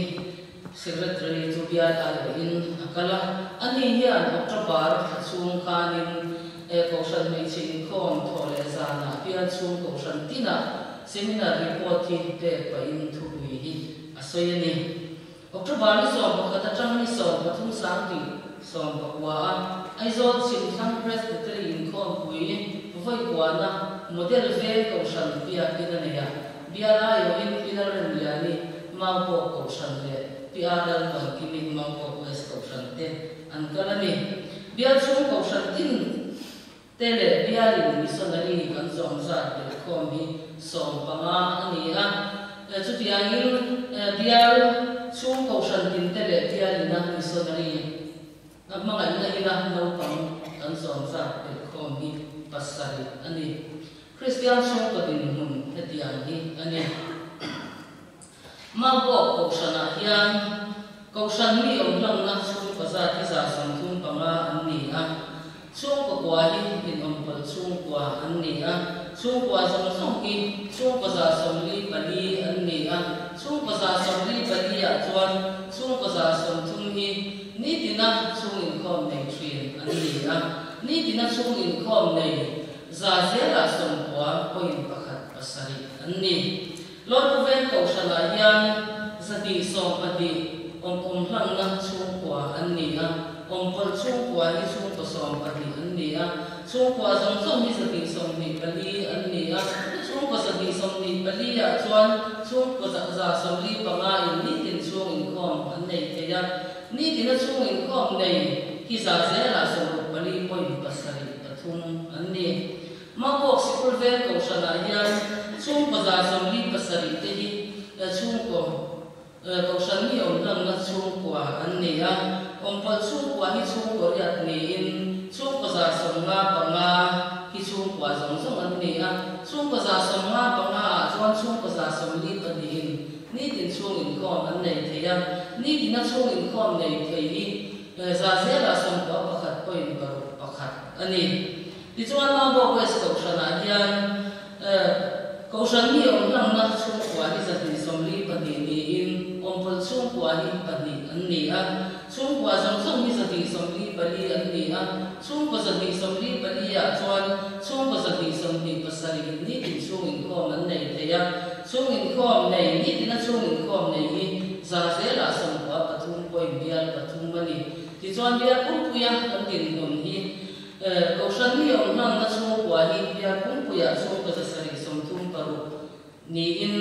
secretary to bia ta in akala ani hian October chung khanin kausan me chin khom thole sana pia chung kausan tina seminar report hi te pa in thu hui hi asoyani October ni so pakata chang ni so pathum sang ti so pakwa ai zo chin thang presbytery in khom hui voi kuana model ve ko san pia kina ne ya bia la yo in pilar ya ni ma ko san le pia dal ma kimi ma ko west ko san te an kala ni bia chung ko san tin tele bia ri ni sonari kan zong za te ko mi som pa ma ani a chu pia ni bia chung ko san tin tele bia ri na ni sonari mga ina no pang kan zong za te ko mi pasari ani Christian chung ko din hun etian ni ani ma bo ko sana hian ko san mi om lang na chung ko za ti za sam thum pa ma ani a chung ko kwa hi in om pal chung kwa ani a chung kwa zong song ki chung ko za som li pali ani a chung ko za som li pali a chuan chung ko za som thum hi ni tina chung in khom nei thin ani a ni tina chung in khom nei za zela som kwa point pakhat pasari ani lord proven ko shala hian zati som padi om hlang na chung kwa ani a om pol chung kwa hi chung ko som padi ani a chung kwa zong zong ni zati som ni pali ani a chung ko zati som ni pali a chuan chung ko za som li panga in ni tin chung in khom an nei te ya ni tina chung in khom nei hi za zela som pali point pasari pathum ani ma ko sikul ve ko shala hian chung ko za som li pasari te hi chung ko san mi om lang na chung kwa an ne a om pa chung kwa hi chung ko riat ne in chung ko za som nga pa nga hi chung kwa zong zong an ne a chung ko za som nga pa nga chuan chung ko za som li pa ni in ni tin chung in khom an nei the ya ni tin na chung in khom nei the hi za zela som ko pakhat point par pakhat ani ti chuan ma bo west ko sana hian ko san mi om lang na chung kwa hi za tin som li pa ni in om pol chung kwa hi pa ni an ni a chung kwa zong zong mi za tin som li pa li an ni a chung ko za tin som li pa li a chuan chung ko za tin som ni pasari ni tin chung in khom an nei the ya chung in khom nei ni tin na chung in khom nei hi za zela som kwa pathum point bial pathum mani ti chuan bia kum puya kan tin hon hi ko san mi om lang na chung kwa hi bia kum puya chung ko za sari som thum paru ni in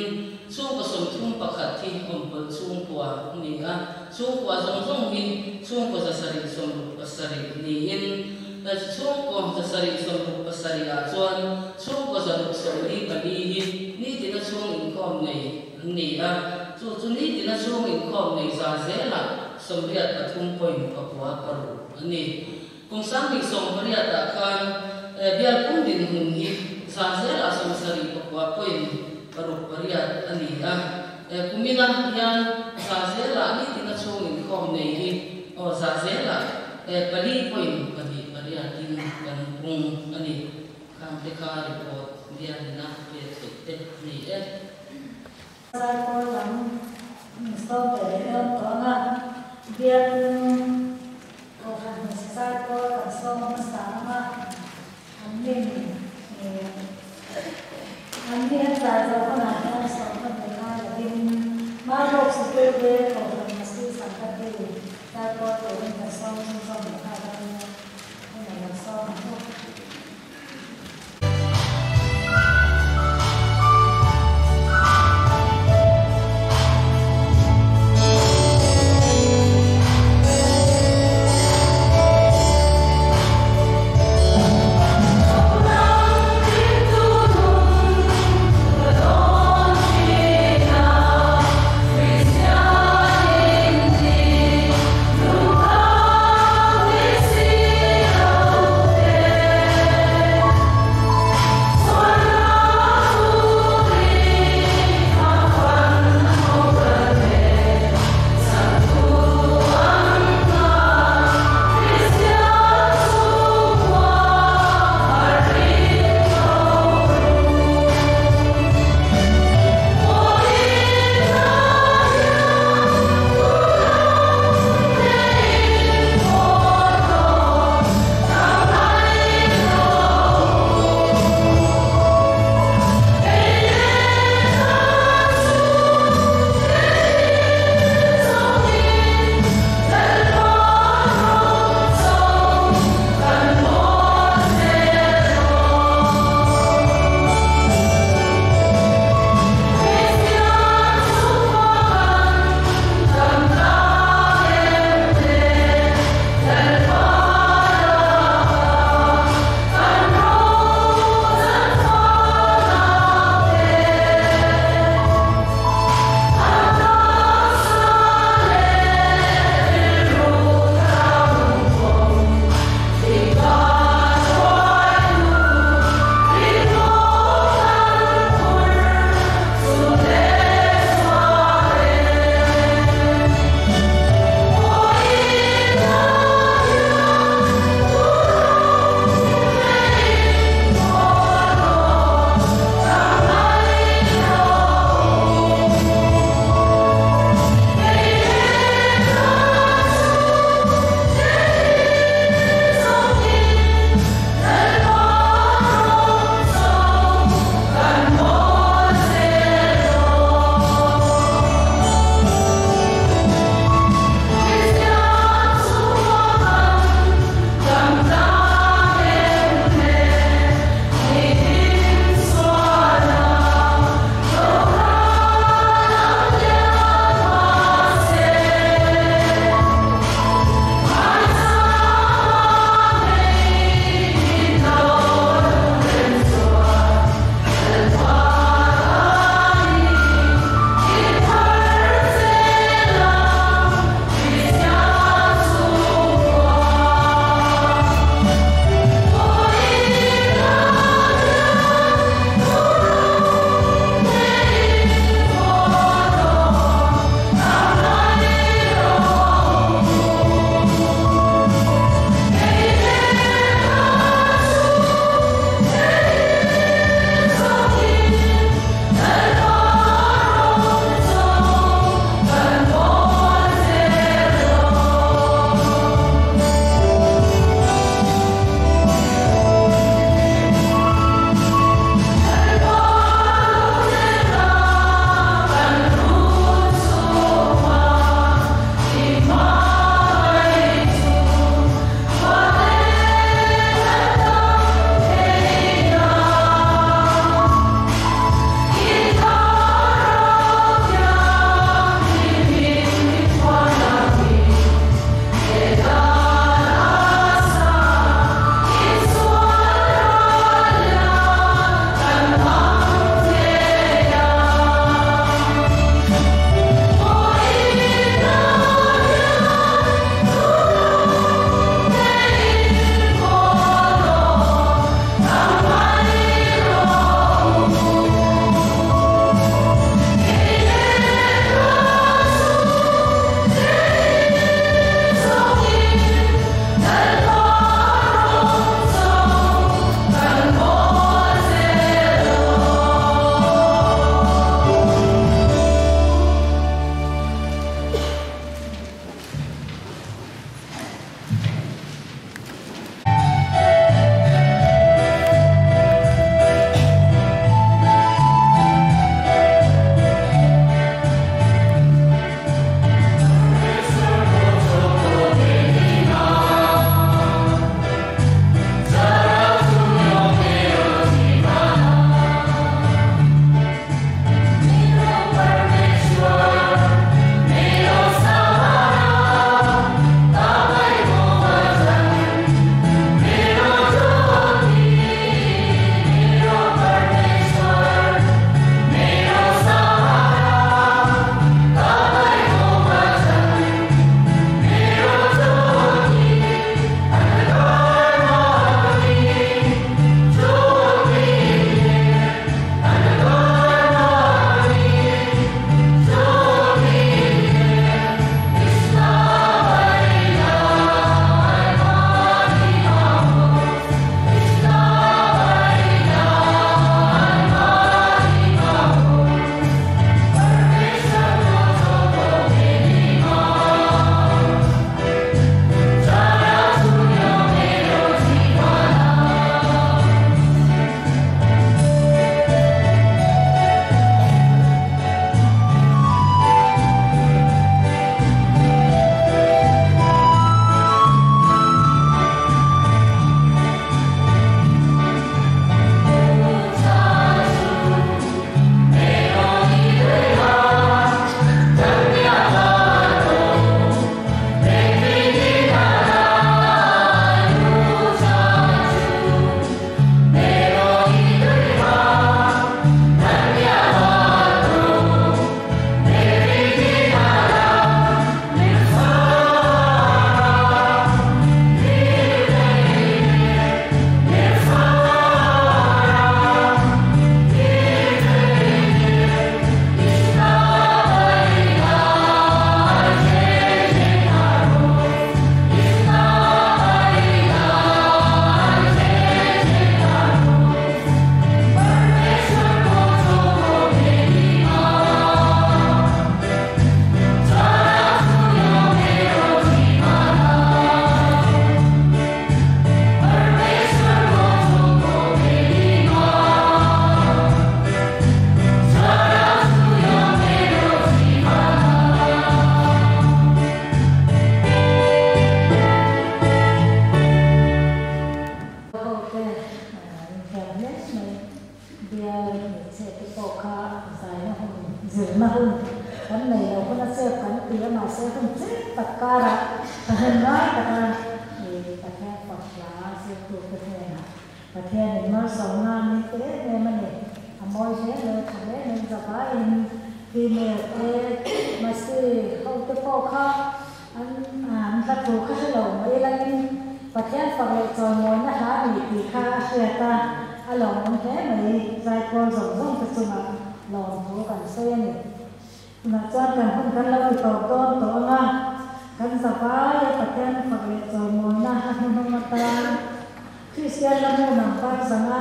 chung ko som thum pakhat thi om pol chung kwa ni a chung kwa zong zong hi chung ko za sari som pasari ni in chung ko za sari som pasari a chuan chung ko za som li pali hi ni tin na chung in khom nei ni a chu ni tin na chung in khom nei za zela som riat pathum point pakwa paru ani kung sang ni som riat ta khan bial kum din hun hi za zela som sari pakwa point paru pariat ani a kumina hian za zela ni tin na chung in khom nei hi o za zela pali point pali pariat din kan pung ani kham te kha report bial na pe te ni sai ko lam so te no to na bian ko kan sai ko ka so ma sa ma an ni sa za ko na na so ko te ka din ma ro su pe de ko kan si sa ka de sai ko te ka so so ka da ni na so sẽ cái tổ khá dài nó không dữ mà hơn cái này là con nó sẽ cắn thì mà sẽ không chết tất cả là hơn nói tất cả thì tất cả Phật là sẽ tu cái thế này và thế này nó sống ngon như thế nên mà này mỗi thế là thế nên giờ phải vì mẹ mà sẽ không cái tổ khá anh ta tu khá lâu mấy lần và thế Phật lại rồi mỗi nó há bị khá sẽ ta lòng thế này dài con rộng rộng thật sự mà lòng thú cảnh xe này mà cho cần không cần lâu thì tổ tôn tổ nga cần sa phái và thêm Phật lệ rồi mỗi na không mà ta Christian là mua nằm phải sang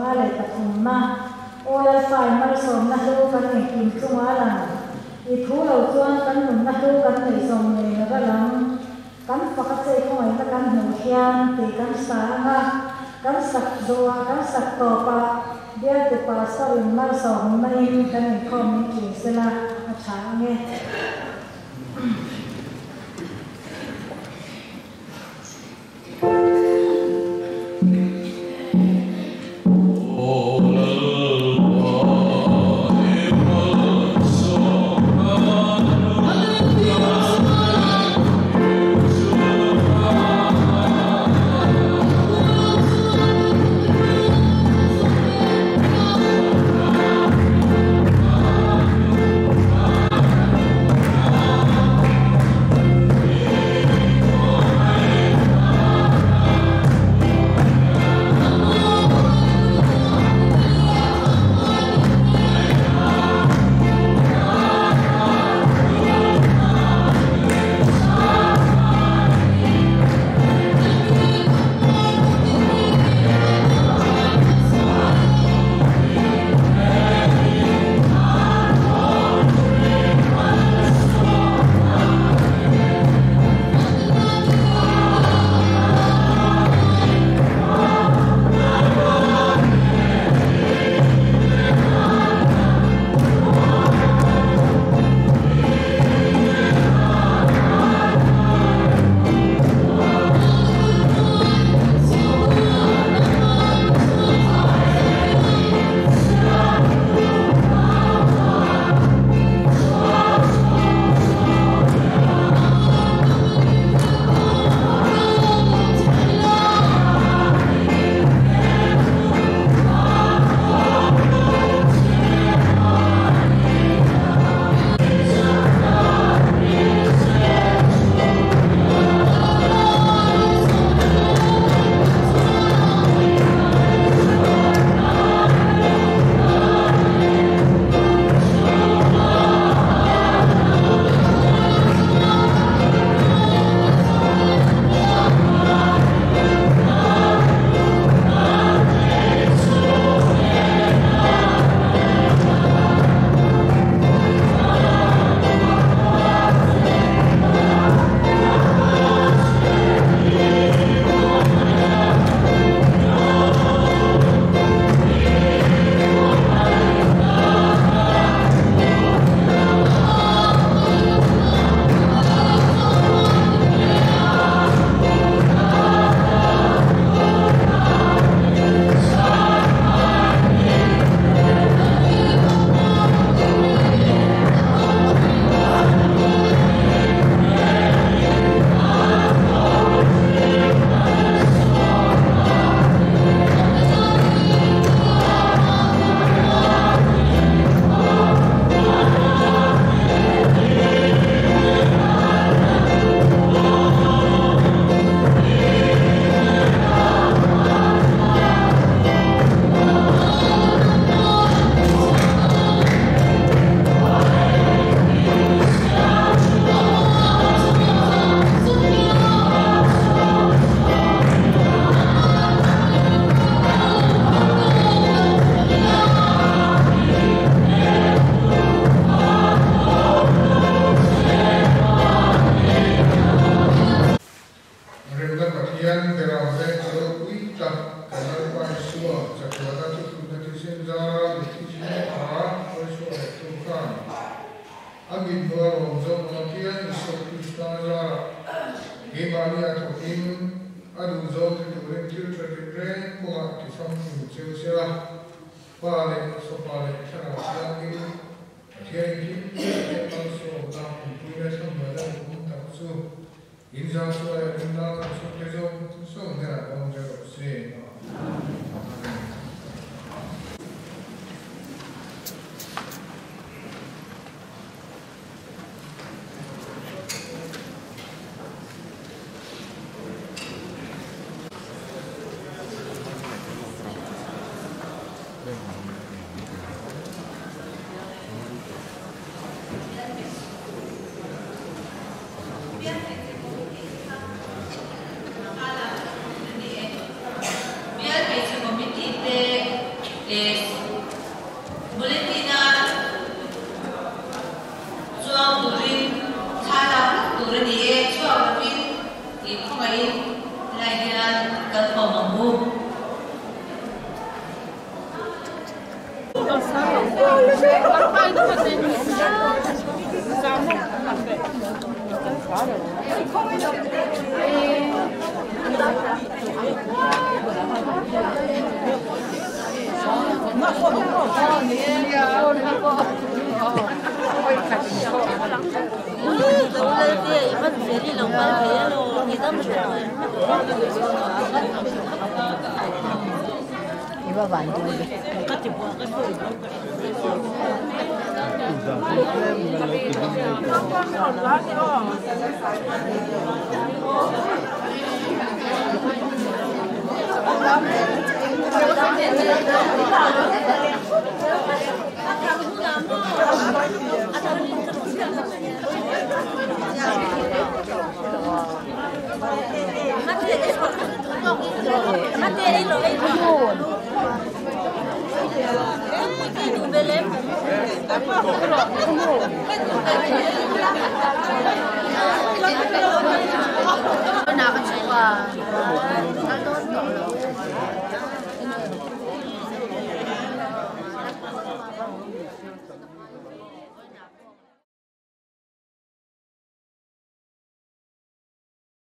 ai tập trung na ôi phải mà sống na đâu cần để kiếm chung á là ít thú đầu chuan cần dùng na đâu cần để sống này nó cái lắm cần Phật sẽ không phải là cần hiểu khian thì cần sáng ha kan sak doa kan sak topa dia tu pasal mal som mai kan kom ki sela acha nge Pale, sopale, sarà lagi, tiengi, so da punture samada punta su, inza su e inda su kezo so nera bonjero se. Iba bantu. Mati